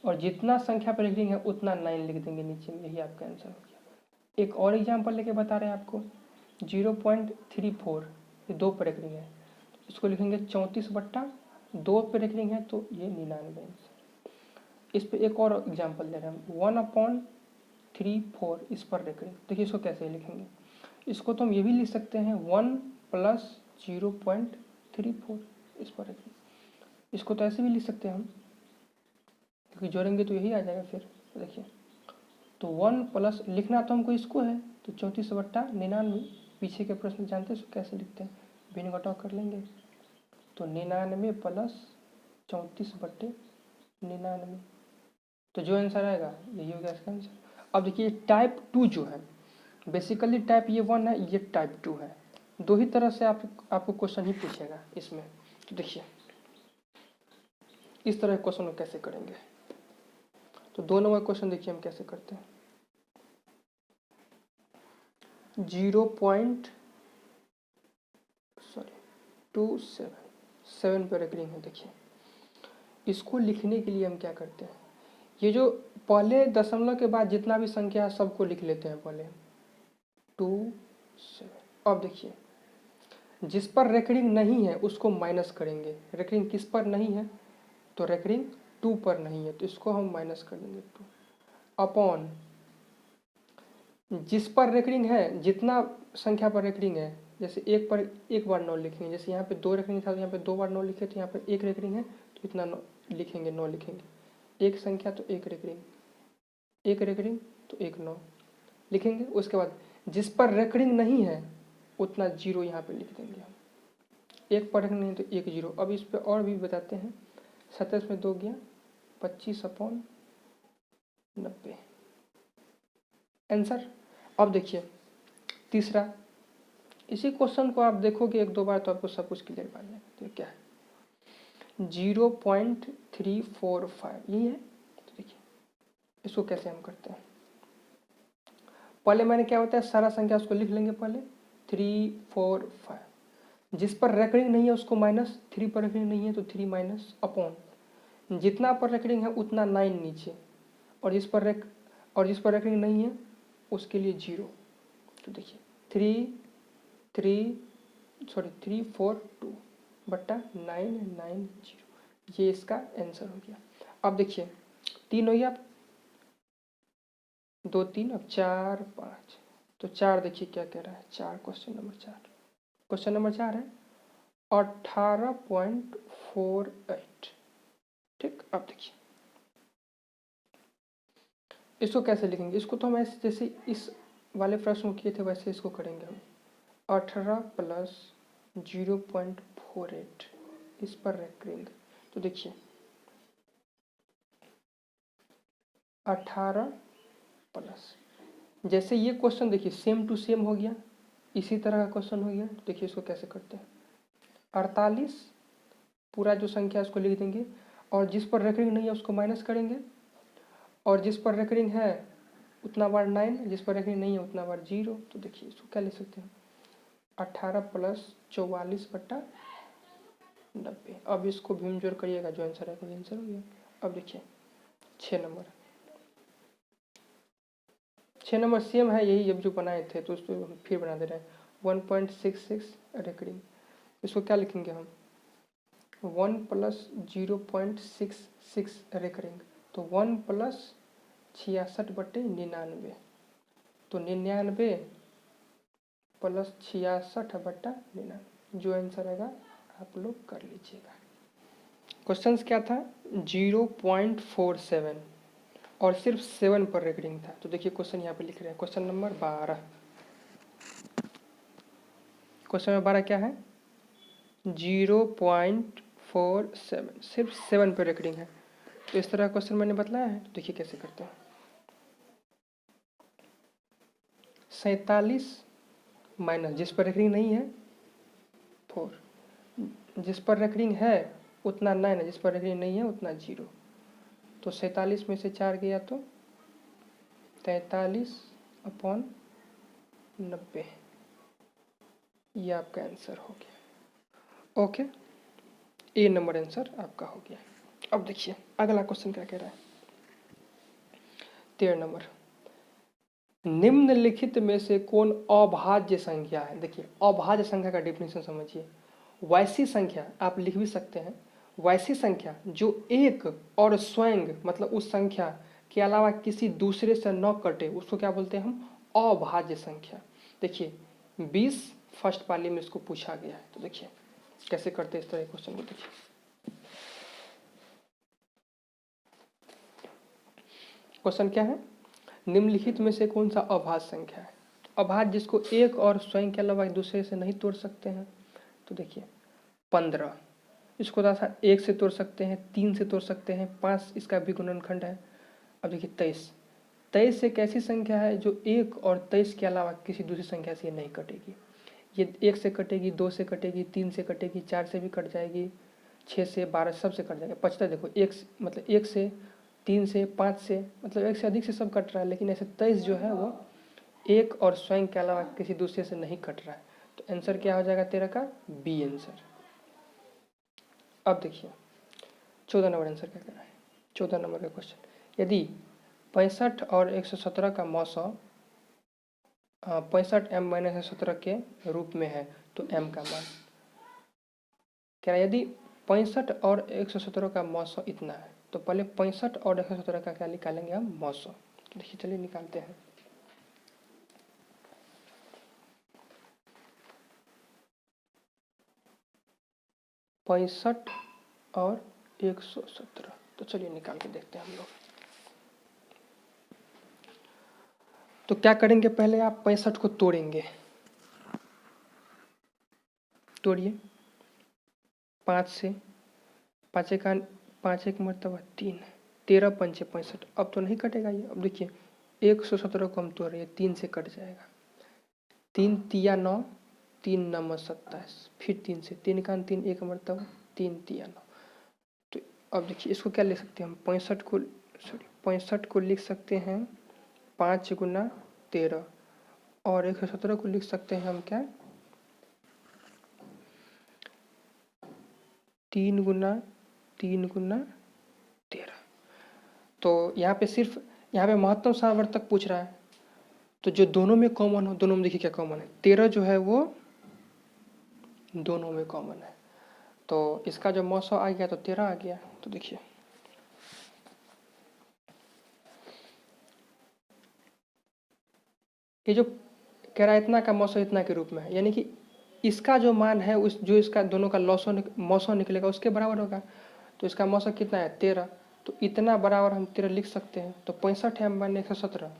और जितना संख्या पर रेकरिंग है उतना 9 लिख देंगे नीचे में, यही आपका आंसर हो गया। एक और एग्जाम्पल लेके बता रहे हैं आपको। 0.34 ये 2 पर रेकरिंग है, इसको लिखेंगे 34/2 पर रेकरिंग है, तो ये 99। इस पर एक और एग्जाम्पल दे रहे हैं हम। 1/34 इस पर रेकरिंग। देखिए इसको कैसे लिखेंगे, इसको तो हम ये भी लिख सकते हैं 1 + 0.34 इस पर रेकरिंग। इसको तो ऐसे भी लिख सकते हैं हम, क्योंकि जोड़ेंगे तो यही आ जाएगा फिर। देखिए तो 1 प्लस लिखना तो हमको इसको है, तो 34/99। पीछे के प्रश्न जानते हैं कैसे लिखते हैं, भिन्न घटाव कर लेंगे। तो 99 + 34/99, तो जो आंसर आएगा यही होगा इसका आंसर। अब देखिए टाइप 2 जो है, बेसिकली टाइप ये 1 है, ये टाइप 2 है। दो ही तरह से आपको क्वेश्चन ही पूछेगा इसमें। तो देखिए इस तरह क्वेश्चन को कैसे करेंगे। तो 2 नंबर क्वेश्चन देखिए हम कैसे करते हैं। 0.27 पर रेकरिंग है। देखिए इसको लिखने के लिए हम क्या करते हैं, ये जो पहले दशमलव के बाद जितना भी संख्या है सबको लिख लेते हैं पहले 27। अब देखिए जिस पर रेकरिंग नहीं है उसको माइनस करेंगे। रेकरिंग किस पर नहीं है, तो रेकरिंग 2 पर नहीं है, तो इसको हम माइनस कर देंगे 2 अपॉन जिस पर रेकरिंग है, जितना संख्या पर रेकरिंग है। जैसे 1 पर 1 बार 9 लिखेंगे, जैसे यहाँ पे 2 रेकरिंग था तो यहाँ पे 2 बार 9 लिखे, तो यहाँ पर 1 रेकरिंग है तो इतना 9 लिखेंगे, 9 लिखेंगे। एक संख्या तो 1 रेकरिंग, 1 रेकरिंग तो 1 9 लिखेंगे। उसके बाद जिस पर रेकरिंग नहीं है उतना 0 यहाँ पे लिख देंगे हम। 1 पर रेकरिंग नहीं तो 1 0। अब इस पर और भी बताते हैं। 27 में 2 गया 25/90 आंसर। अब देखिए तीसरा, इसी क्वेश्चन को आप देखोगे 1-2 बार तो आपको सब कुछ क्लियर पड़ जाएगा। तो क्या है 0.345 यही है। तो देखिए इसको कैसे हम करते हैं। पहले मैंने क्या होता है सारा संख्या उसको लिख लेंगे पहले 3 4 5। जिस पर रेकरिंग नहीं है उसको माइनस, 3 पर रेकरिंग नहीं है तो 3 माइनस अपॉन जितना पर रेकरिंग है उतना 9 नीचे, और जिस पर रेकरिंग नहीं है उसके लिए 0। तो देखिए 342/990, ये इसका आंसर हो गया। अब देखिए 3 हो गया, 2 3 अब 4 5। तो 4 देखिए क्या कह रहा है, 4 क्वेश्चन नंबर 4 है 18.48। ठीक। अब देखिए इसको कैसे लिखेंगे। इसको तो हम ऐसे जैसे इस वाले प्रश्न को किए थे वैसे इसको करेंगे हम। 18 + 0.48 इस पर रेकरिंग। तो देखिए 18 प्लस, जैसे ये क्वेश्चन देखिए सेम टू सेम हो गया, इसी तरह का क्वेश्चन हो गया। तो देखिए इसको कैसे करते हैं। 48 पूरा जो संख्या उसको लिख देंगे, और जिस पर रेकरिंग नहीं है उसको माइनस करेंगे, और जिस पर रेकरिंग है उतना बार 9, जिस पर रेकरिंग नहीं है उतना बार 0। तो देखिए इसको क्या लिख सकते हैं 18 + 44/90। अब इसको भीम जोड़ करिएगा, जो आंसर है वही आंसर हो गया। अब देखिए 6 नंबर सेम है, यही जब जो बनाए थे तो उसको फिर बना दे रहे हैं 1.66 रेकरिंग। इसको क्या लिखेंगे हम 1 प्लस 0.66 रेकरिंग, तो 1 प्लस 66/99, तो 99 प्लस 66/99, जो आंसर आएगा आप लोग कर लीजिएगा। क्वेश्चन क्या था? 0.47 और सिर्फ 7 पर रेकरिंग था। तो देखिए क्वेश्चन यहाँ पे लिख रहे हैं, क्वेश्चन नंबर 12। क्वेश्चन नंबर 12 क्या है? 0.47, सिर्फ 7 पर रेकरिंग है। तो इस तरह क्वेश्चन मैंने बताया है। तो देखिए कैसे करते हैं। 47 माइनस, जिस पर रेकरिंग नहीं है 4, जिस पर रेकरिंग है उतना 9 है, जिस पर रेकरिंग नहीं है उतना 0। तो 47 में से 4 गया तो 43/90, ये आपका आंसर हो गया। ओके, ए नंबर आंसर आपका हो गया। अब देखिए अगला क्वेश्चन क्या कह रहा है। 13 नंबर, निम्नलिखित में से कौन अभाज्य संख्या है? देखिए अभाज्य संख्या का डेफिनेशन समझिए। वैसी संख्या आप लिख भी सकते हैं, वैसी संख्या जो एक और स्वयं मतलब उस संख्या के अलावा किसी दूसरे से न कटे, उसको क्या बोलते हैं हम? अभाज्य संख्या। देखिए 20 फर्स्ट पाली में इसको पूछा गया है। तो देखिए कैसे करते हैं इस तरह क्वेश्चन को। देखिए क्वेश्चन क्या है? निम्नलिखित में से कौन सा अभाज्य संख्या है? अभाज्य जिसको एक और स्वयं के अलावा दूसरे से नहीं तोड़ सकते हैं। तो देखिए 15, इसको थोड़ा 1 से तोड़ सकते हैं, 3 से तोड़ सकते हैं, 5 इसका भी गुणनखंड है। अब देखिए 23 एक ऐसी संख्या है जो 1 और 23 के अलावा किसी दूसरी संख्या से नहीं कटेगी। ये 1 से कटेगी, 2 से कटेगी, 3 से कटेगी, 4 से भी कट जाएगी, 6 से, 12 सब से कट जाएगा। 75 देखो 1 मतलब 1 से, 3 से, 5 से, मतलब 1 से अधिक से सब कट रहा है, लेकिन ऐसे 23 जो है वो 1 और स्वयं के अलावा किसी दूसरे से नहीं कट रहा है। तो आंसर क्या हो जाएगा तेरा का? B answer. अब देखिए 14 नंबर आंसर क्या करना है। 14 नंबर का क्वेश्चन, यदि 65 और 117 का मौसम 65 m-117 के रूप में है तो m का मान क्या? यदि 65 और 117 का मौसम इतना है तो पहले 65 और 117 का क्या निकालेंगे हम? मौसम। देखिए चलिए निकालते हैं। पैंसठ और 117, तो चलिए निकाल के देखते हैं हम लोग। तो क्या करेंगे, पहले आप 65 को तोड़ेंगे। तोड़िए 5 से, 5 का 5 एक मरतबा 3, 13 पंचे 65। अब तो नहीं कटेगा ये। अब देखिए 117 को हम तोड़ रहे हैं, 3 से कट जाएगा। 3 तिया 9, 3 9 27, फिर 3 से, 3 का 3 एक मरतबा, 3 तिया 9। तो अब देखिए इसको क्या लिख सकते हैं हम? 65 को लिख सकते हैं 5 गुना 13, और 117 को लिख सकते हैं हम क्या? 3 गुना 13। तो यहाँ पे सिर्फ यहाँ पे महत्तम सावर्तक पूछ रहा है, तो जो दोनों में कॉमन हो, दोनों में देखिए क्या कॉमन है? 13 जो है वो दोनों में कॉमन है, तो इसका जो मौसम आ गया तो 13 आ गया। तो देखिए ये जो कह रहा है इतना का मौसम इतना के रूप में है, यानी कि इसका जो मान है उस जो इसका दोनों का मौसम निकलेगा उसके बराबर होगा। तो इसका मौसम कितना है? 13, तो इतना बराबर हम 13 लिख सकते हैं। तो 65 m-117,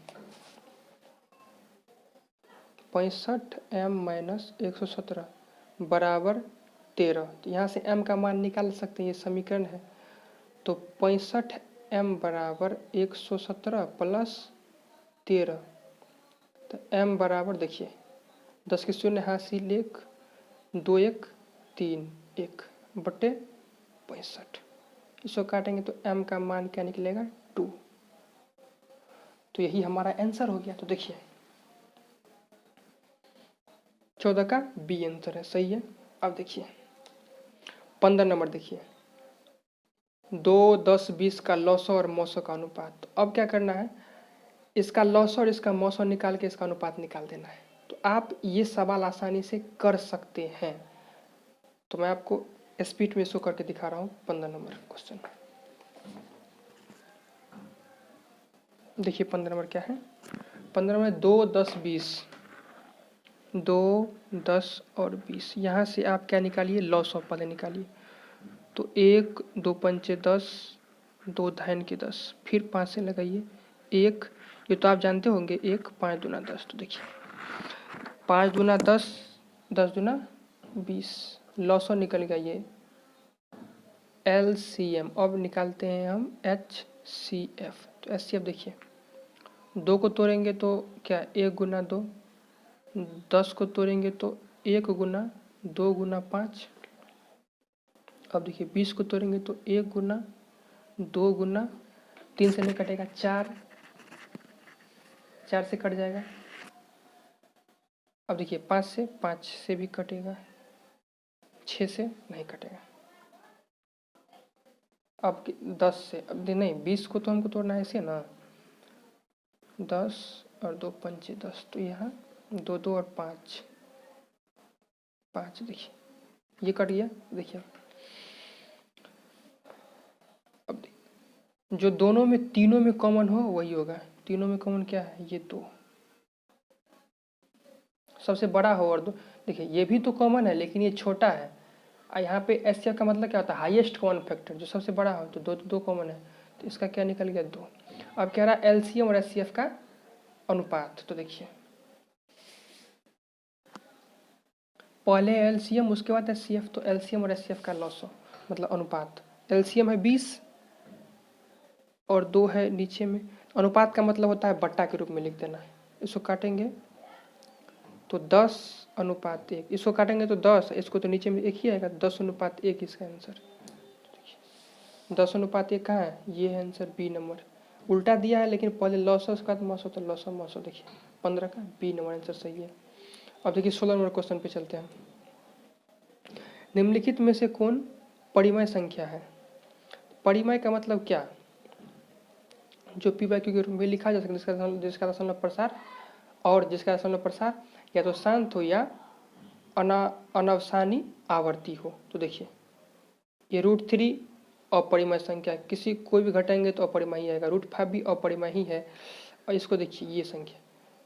65 m-117 बराबर 13। तो यहाँ से m का मान निकाल सकते हैं, ये समीकरण है। तो 65 m बराबर 117 प्लस 13, तो m बराबर देखिए 10 के शून्य हासिल 1, 2 1 3 1 बटे 65। इसको काटेंगे तो m का मान क्या निकलेगा? 2। तो यही हमारा आंसर हो गया। तो देखिए 14 का बी आंसर है, सही है। अब देखिए 15 नंबर, देखिए 2, 10, 20 का लौसो और मौसो का अनुपात। तो अब क्या करना है, इसका लौसो और इसका मौसो निकाल के इसका अनुपात निकाल देना है। तो आप ये सवाल आसानी से कर सकते हैं। तो मैं आपको स्पीड में शो करके दिखा रहा हूँ। 15 नंबर क्वेश्चन देखिए। 15 नंबर क्या है? 15 में 2, 10, 20, 2, 10 और 20। यहाँ से आप क्या निकालिए? लॉस ऑफ पहले निकालिए। तो 1, 2 पंचे 10, 2 धाइन के 10, फिर 5 से लगाइए 1। ये तो आप जानते होंगे 1, 5 दूना 10। तो देखिए 5 दूना 10, 10 दूना 20, लॉस ऑफ निकल गया ये LCM। अब निकालते हैं हम HCF। तो HCF देखिए 2 को तोड़ेंगे तो क्या 1 गुना 2, 10 को तोड़ेंगे तो 1 गुना 2 गुना 5। अब देखिए 20 को तोड़ेंगे तो 1 गुना 2 गुना 3 से नहीं कटेगा 4, 4 से कट जाएगा। अब देखिए 5 से भी कटेगा, 6 से नहीं कटेगा। अब 10 से, अब नहीं 20 को तो हमको तोड़ना है ऐसे ना, 10 और 2 पंचे 10, तो यहाँ 2, 2 और 5, 5 देखिए ये कट गया। देखिए अब जो दोनों में तीनों में कॉमन हो वही होगा। तीनों में कॉमन क्या है? ये 2 सबसे बड़ा हो और 2। देखिए ये भी तो कॉमन है लेकिन ये छोटा है। यहाँ पे HCF का मतलब क्या होता है? हाईएस्ट कॉमन फैक्टर, जो सबसे बड़ा हो। तो 2 कॉमन है तो इसका क्या निकल गया? 2। अब कह रहा है LCM और HCF का अनुपात। तो देखिए पहले LCM उसके बाद HCF, तो LCM और HCF का लॉस मतलब अनुपात। LCM है 20 और 2 है नीचे में। अनुपात का मतलब होता है बट्टा के रूप में लिख देना। इसको काटेंगे तो 10 अनुपात 1, इसको काटेंगे तो 10, इसको तो नीचे में 1 ही आएगा। 10 अनुपात 1 इसका आंसर। 10 अनुपात 1 कहाँ है? ये है आंसर, बी नंबर। उल्टा दिया है लेकिन पहले लॉस उसका मौसो, तो लॉस मौसो देखिए 15 का बी नंबर आंसर सही है। अब देखिए 16 नंबर क्वेश्चन पे चलते हैं। निम्नलिखित में से कौन परिमेय संख्या है? परिमेय का मतलब क्या? जो P/Q के रूप में लिखा जा सकता है, जिसका दशमलव प्रसार और जिसका दशमलव प्रसार या तो शांत हो या अनवसानी आवर्ती हो। तो देखिए ये √3 अपरिमेय संख्या, किसी कोई भी घटाएंगे तो अपरिमेय ही आएगा। √5 भी अपरिमेय ही है। और इसको देखिए ये संख्या,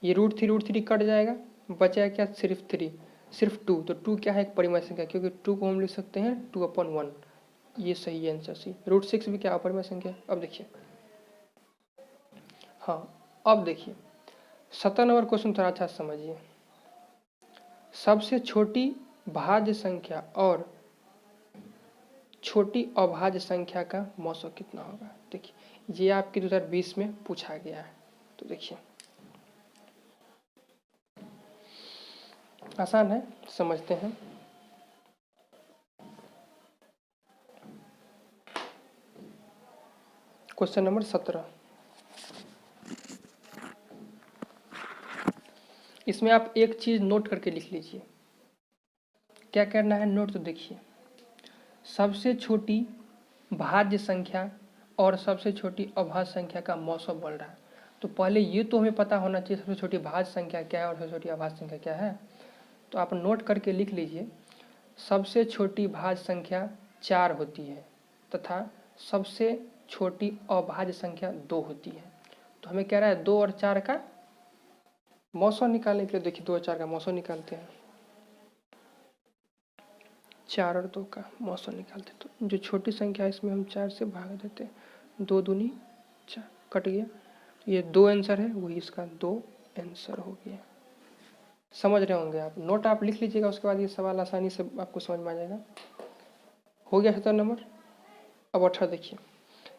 ये √3 कट जाएगा, बचाया क्या? सिर्फ 3, सिर्फ 2। तो 2 क्या है? एक परिमेय संख्या, क्योंकि 2 को हम लिख सकते हैं 2/1। ये सही है आंसर सी। √6 भी क्या अपरिमेय संख्या? अब देखिए हाँ, अब देखिए 17 नंबर क्वेश्चन थोड़ा अच्छा समझिए। सबसे छोटी भाज्य संख्या और छोटी अभाज्य संख्या का मौसो कितना होगा? देखिए ये आपके 2020 में पूछा गया है। तो देखिए आसान है, समझते हैं। क्वेश्चन नंबर 17, इसमें आप एक चीज नोट करके लिख लीजिए। क्या करना है नोट? तो देखिए सबसे छोटी भाज्य संख्या और सबसे छोटी अभाज्य संख्या का मौसो बोल रहा है। तो पहले ये तो हमें पता होना चाहिए सबसे छोटी भाज्य संख्या क्या है और सबसे छोटी अभाज्य संख्या क्या है। तो आप नोट करके लिख लीजिए, सबसे छोटी भाज्य संख्या 4 होती है तथा सबसे छोटी अभाज्य संख्या 2 होती है। तो हमें कह रहा है 2 और 4 का मौसो निकालने के लिए। देखिए 2 और 4 का मौसो निकालते हैं, 4 और 2 का मौसो निकालते हैं। तो जो छोटी संख्या है इसमें हम 4 से भाग देते हैं, 2 दूनी 4, कट गया। ये 2 आंसर है, वही इसका 2 आंसर हो गया। समझ रहे होंगे आप। नोट आप लिख लीजिएगा, उसके बाद ये सवाल आसानी से आपको समझ में आ जाएगा। हो गया 17 नंबर। अब 18 देखिए,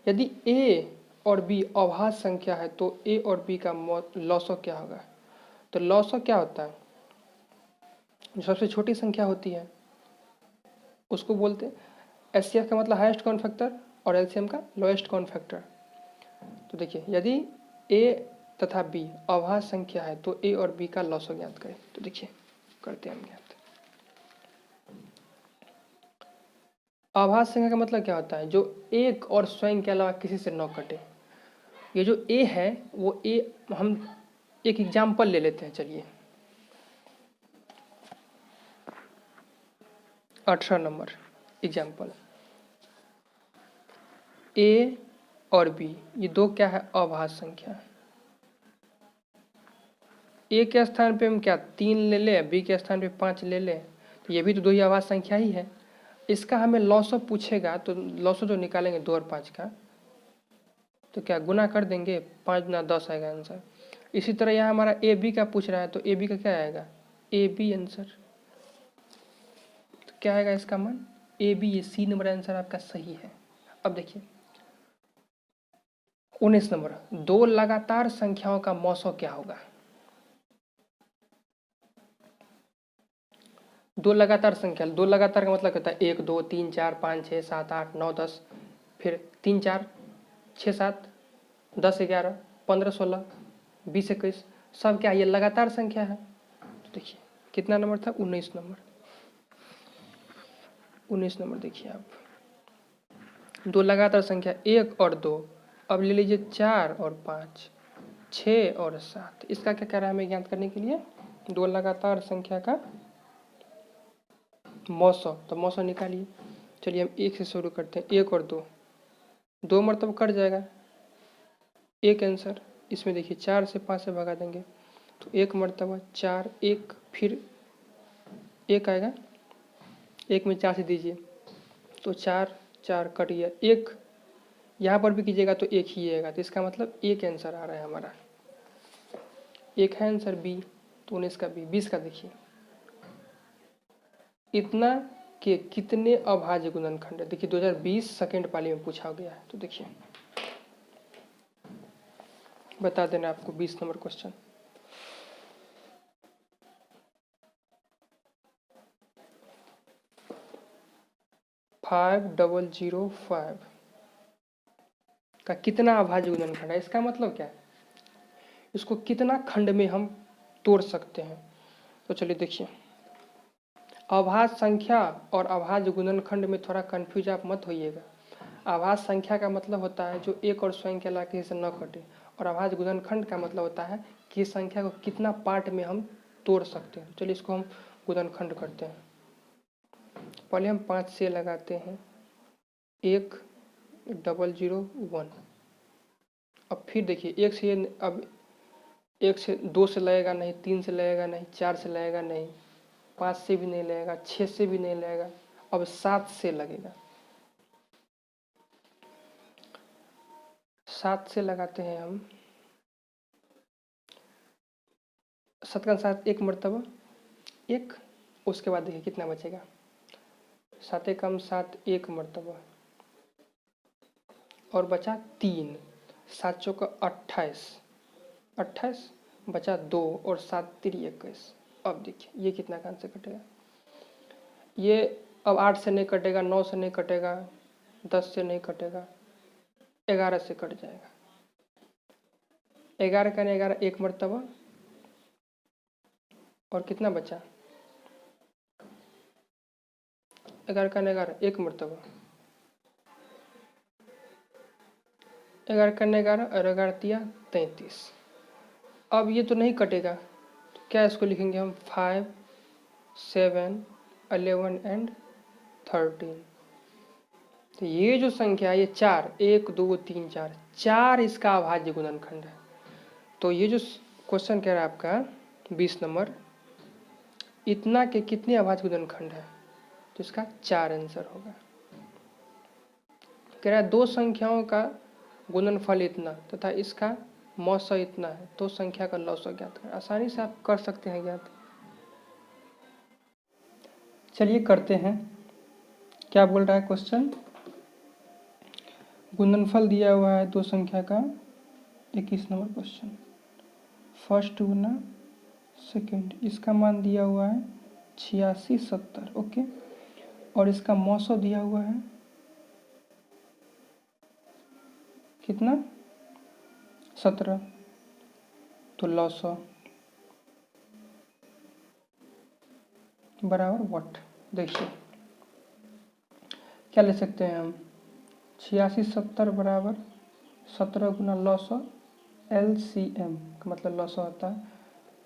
यदि ए और बी अभाज्य संख्या है तो ए और बी का लॉसो क्या होगा? तो लॉसो क्या होता है? जो सबसे छोटी संख्या होती है उसको बोलते हैं। HCF का मतलब हाईएस्ट कॉमन फैक्टर और LCM का लोएस्ट कॉमन फैक्टर। तो देखिए यदि ए तथा बी अभाज्य संख्या है तो ए और बी का लॉसो ज्ञात करें। तो देखिए करते हैं हम ज्ञात। अभाज्य संख्या का मतलब क्या होता है? जो एक और स्वयं के अलावा किसी से न कटे। ये जो ए है वो ए, हम एक एग्जाम्पल ले लेते हैं। चलिए 18 नंबर, एग्जाम्पल, ए और बी ये दो क्या है, अभाज्य संख्या। ए के स्थान पे हम क्या 3 ले लें, बी के स्थान पे 5 ले लें, तो ये भी तो दो ही अभाज्य संख्या ही है। इसका हमें लॉसअ पूछेगा तो लॉसअ जो निकालेंगे 2 और 5 का, तो क्या गुना कर देंगे, 5 गुना 10 आएगा आंसर। इसी तरह यहाँ हमारा ए बी का पूछ रहा है, तो ए बी का क्या आएगा, ए बी आंसर। तो क्या आएगा इसका मान, ए बी, ये सी नंबर आंसर आपका सही है। अब देखिए 19 नंबर, दो लगातार संख्याओं का मौसो क्या होगा। दो लगातार संख्या, दो लगातार का मतलब कहता है 1 2 3 4 5 6 7 8 9 10, फिर 3 4 6 7 10 11 15 16 20 21, सब क्या ये लगातार संख्या है। तो देखिए कितना नंबर था, 19 नंबर। 19 नंबर देखिए आप, दो लगातार संख्या 1 और 2, अब ले लीजिए 4 और 5 6 और 7, इसका क्या कह रहा है हमें ज्ञात करने के लिए, दो लगातार संख्या का मौसो। तो मौसो निकालिए, चलिए हम 1 से शुरू करते हैं, 1 और 2, 2 मरतब कट जाएगा, एक आंसर। इसमें देखिए 4 से 5 से भगा देंगे तो 1 मरतबा 4 1, फिर 1 आएगा, 1 में 4 से दीजिए तो 4 4 कट गया, 1 यहाँ पर भी कीजिएगा तो 1 ही आएगा, तो इसका मतलब 1 आंसर आ रहा है हमारा, 1 है आंसर बी। तो 19 का बी। 20 का देखिए, इतना के कितने अभाज्य गुणनखंड है। देखिए 2020 सेकेंड पाली में पूछा गया है, तो देखिए बता देना आपको 20 नंबर क्वेश्चन। फाइव 5 का कितना अभाज्य गुणनखंड है, इसका मतलब क्या है, इसको कितना खंड में हम तोड़ सकते हैं। तो चलिए देखिए, अभाज्य संख्या और अभाज्य गुणनखंड में थोड़ा कंफ्यूज आप मत होइएगा। अभाज्य संख्या का मतलब होता है जो एक और स्वयं के अलावा किसी से न कटे, और अभाज्य गुणनखंड का मतलब होता है कि इस संख्या को कितना पार्ट में हम तोड़ सकते हैं। चलिए इसको हम गुणनखंड करते हैं। पहले हम 5 से लगाते हैं, 1 0 1। अब फिर देखिए 1 से, अब 1 से 2 से लगेगा नहीं, 3 से लगेगा नहीं, 4 से लगेगा नहीं, 5 से भी नहीं लगेगा, 6 से भी नहीं लगेगा, अब 7 से लगेगा। 7 से लगाते हैं हम, 7 का 7 1 मरतबा 1, उसके बाद देखिए कितना बचेगा, 7 कम 7 1 मरतबा, और बचा 3, 7 चौका 28, 28 बचा 2, और 7 3 21। अब देखिए ये कितना का आंसर कटेगा, ये अब 8 से नहीं कटेगा, 9 से नहीं कटेगा, 10 से नहीं कटेगा, 11 से कट जाएगा। 11 का 11 1 मरतबा, और कितना बचा, 11 का 11 1 मरतबा, 11 का 11 और 11 तिया 33। अब ये तो नहीं कटेगा, तो क्या इसको लिखेंगे हम 5 7 11 एंड 13। तो ये जो संख्या है ये 4 1 2 3 4 4 इसका अभाज्य गुणनखंड है। तो ये जो क्वेश्चन कह रहा है आपका 20 नंबर, इतना के कितने अभाज्य गुणनखंड है, तो इसका 4 आंसर होगा। कह रहा है दो संख्याओं का गुणनफल इतना तथा इसका मौसा इतना है, तो संख्या का लौसा ज्ञात करें। आसानी से आप कर सकते हैं ज्ञात। चलिए करते हैं, क्या बोल रहा है क्वेश्चन, गुणनफल दिया हुआ है दो संख्या का, 21 नंबर क्वेश्चन, फर्स्ट गुना सेकंड, इसका मान दिया हुआ है 86 70, ओके, और इसका मौसो दिया हुआ है कितना 17, तो लौसो बराबर व्हाट। देखिए क्या ले सकते हैं हम, 86 70 बराबर 17 गुना लौसो, LCM का मतलब लौसो होता है,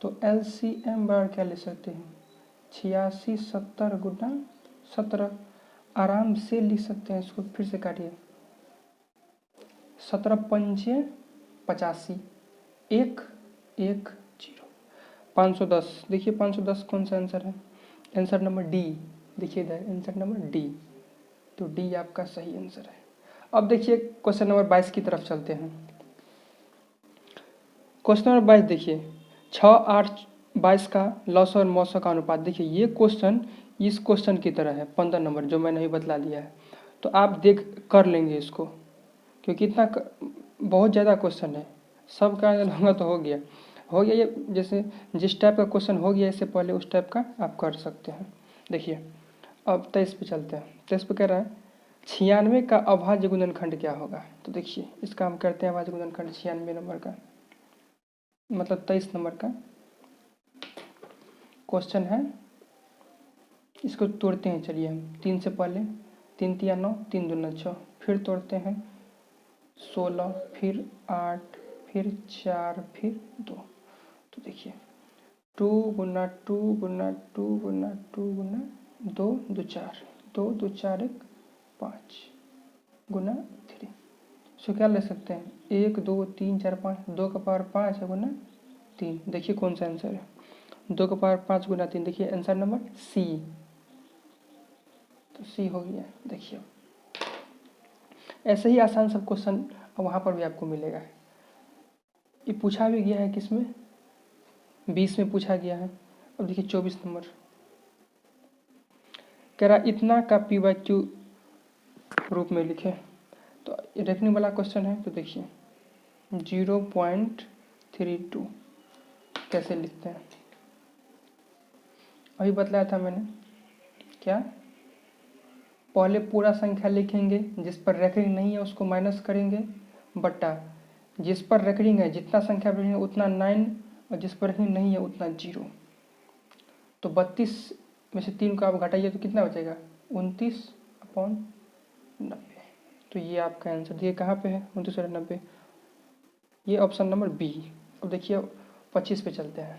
तो LCM बराबर क्या ले सकते हैं 86 70 गुना 17, आराम से लिख सकते हैं इसको, फिर से काटिए। 17 पंचे 85, 1 1 0, 510। देखिए 510 कौन सा आंसर है? Answer number D. देखिए इधर आंसर नंबर डी, तो डी आपका सही आंसर है। अब देखिए क्वेश्चन नंबर 22 की तरफ चलते हैं। क्वेश्चन नंबर 22 देखिए, 6 8 22 का लॉस और मौसों का अनुपात। देखिए ये क्वेश्चन इस क्वेश्चन की तरह है, 15 नंबर जो मैंने अभी बतला दिया है, तो आप देख कर लेंगे इसको, क्योंकि इतना बहुत ज़्यादा क्वेश्चन है। सब का होगा तो हो गया ये, जैसे जिस टाइप का क्वेश्चन हो गया इससे पहले उस टाइप का आप कर सकते हैं। देखिए अब 23 पे चलते हैं। 23 पे कह रहा है 96 का अभाज्य गुणनखंड क्या होगा। तो देखिए इसका हम करते हैं अभाज्य गुणनखंड 96 नंबर का, मतलब 23 नंबर का क्वेश्चन है। इसको तोड़ते हैं, चलिए हम 3 से पहले 3 तिया 9, 3 दूना 6, फिर तोड़ते हैं 16, फिर 8, फिर 4, फिर 2। तो देखिए 2 गुना 2 गुना 2 गुना 2 गुना 2 2 4, 2 2 4 1 5 गुना 3। सो क्या ले सकते हैं 1 2 3 4 5, 2 का पावर 5 है गुना 3। देखिए कौन सा आंसर है, 2 का पावर 5 गुना 3। देखिए आंसर नंबर सी, तो सी हो गया। देखिए ऐसे ही आसान सब क्वेश्चन वहाँ पर भी आपको मिलेगा। ये पूछा भी गया है किसमें, 20 में पूछा गया है। अब देखिए 24 नंबर कह रहा इतना का पी बाई क्यू रूप में लिखे। तो ये देखने वाला क्वेश्चन है। तो देखिए 0.32 कैसे लिखते हैं, अभी बतलाया था मैंने। क्या, पहले पूरा संख्या लिखेंगे, जिस पर रेकरिंग नहीं है उसको माइनस करेंगे, बटा जिस पर रेकरिंग है, जितना संख्या रेकरिंग है उतना 9, और जिस पर रेकरिंग नहीं है उतना 0। तो 32 में से 3 को आप घटाइए तो कितना बचेगा 29/90। तो ये आपका आंसर देखिए कहाँ पे है 29/90, ये ऑप्शन नंबर बी। अब देखिए 25 पे चलते हैं।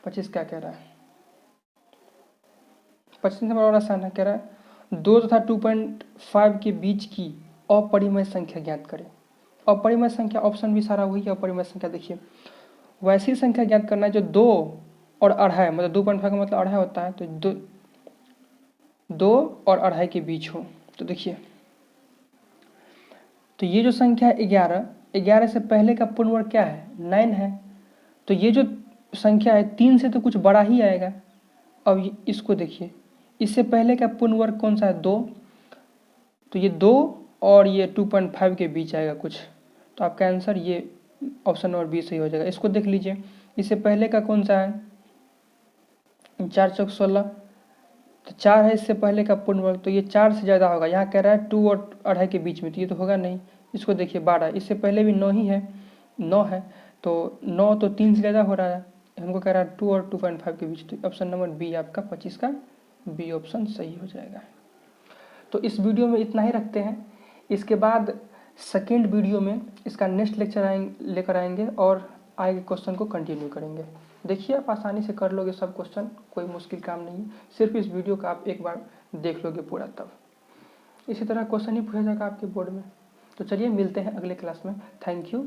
25 क्या कह रहा है, 25 नंबर और आसान है। कह रहा है 2 तथा 2.5 के बीच की अपरिमेय संख्या ज्ञात करें। अपरिमेय संख्या ऑप्शन भी सारा वही है अपरिमेय संख्या। देखिए वैसी संख्या ज्ञात करना है जो 2 और 2.5, मतलब 2.5 का मतलब 2.5 होता है, तो 2 और 2.5 के बीच हो। तो देखिए तो ये जो संख्या है 11 से पहले का पूर्ण वर्ग क्या है 9 है, तो ये जो संख्या है 3 से तो कुछ बड़ा ही आएगा। अब इसको देखिए, इससे पहले का पूर्ण वर्ग कौन सा है 2, तो ये 2 और ये 2.5 के बीच आएगा कुछ। तो आपका आंसर ये ऑप्शन नंबर बी सही हो जाएगा। इसको देख लीजिए, इससे पहले का कौन सा है 4 चौक 16, तो 4 है इससे पहले का पूर्ण वर्ग, तो ये 4 से ज़्यादा होगा। यहाँ कह रहा है 2 और 2.5 के बीच में, तो ये तो होगा नहीं। इसको देखिए 12, इससे पहले भी 9 ही है, 9 है, तो 9 तो 3 से ज़्यादा हो रहा है। हमको कह रहा है 2 और 2.5 के बीच, तो ऑप्शन नंबर बी आपका 25 का बी ऑप्शन सही हो जाएगा। तो इस वीडियो में इतना ही रखते हैं। इसके बाद सेकेंड वीडियो में इसका नेक्स्ट लेक्चर लेकर आएंगे और आगे क्वेश्चन को कंटिन्यू करेंगे। देखिए आप आसानी से कर लोगे सब क्वेश्चन, कोई मुश्किल काम नहीं है। सिर्फ इस वीडियो का आप एक बार देख लोगे पूरा, तब इसी तरह क्वेश्चन ही पूछा जाएगा आपके बोर्ड में। तो चलिए मिलते हैं अगले क्लास में। Thank you.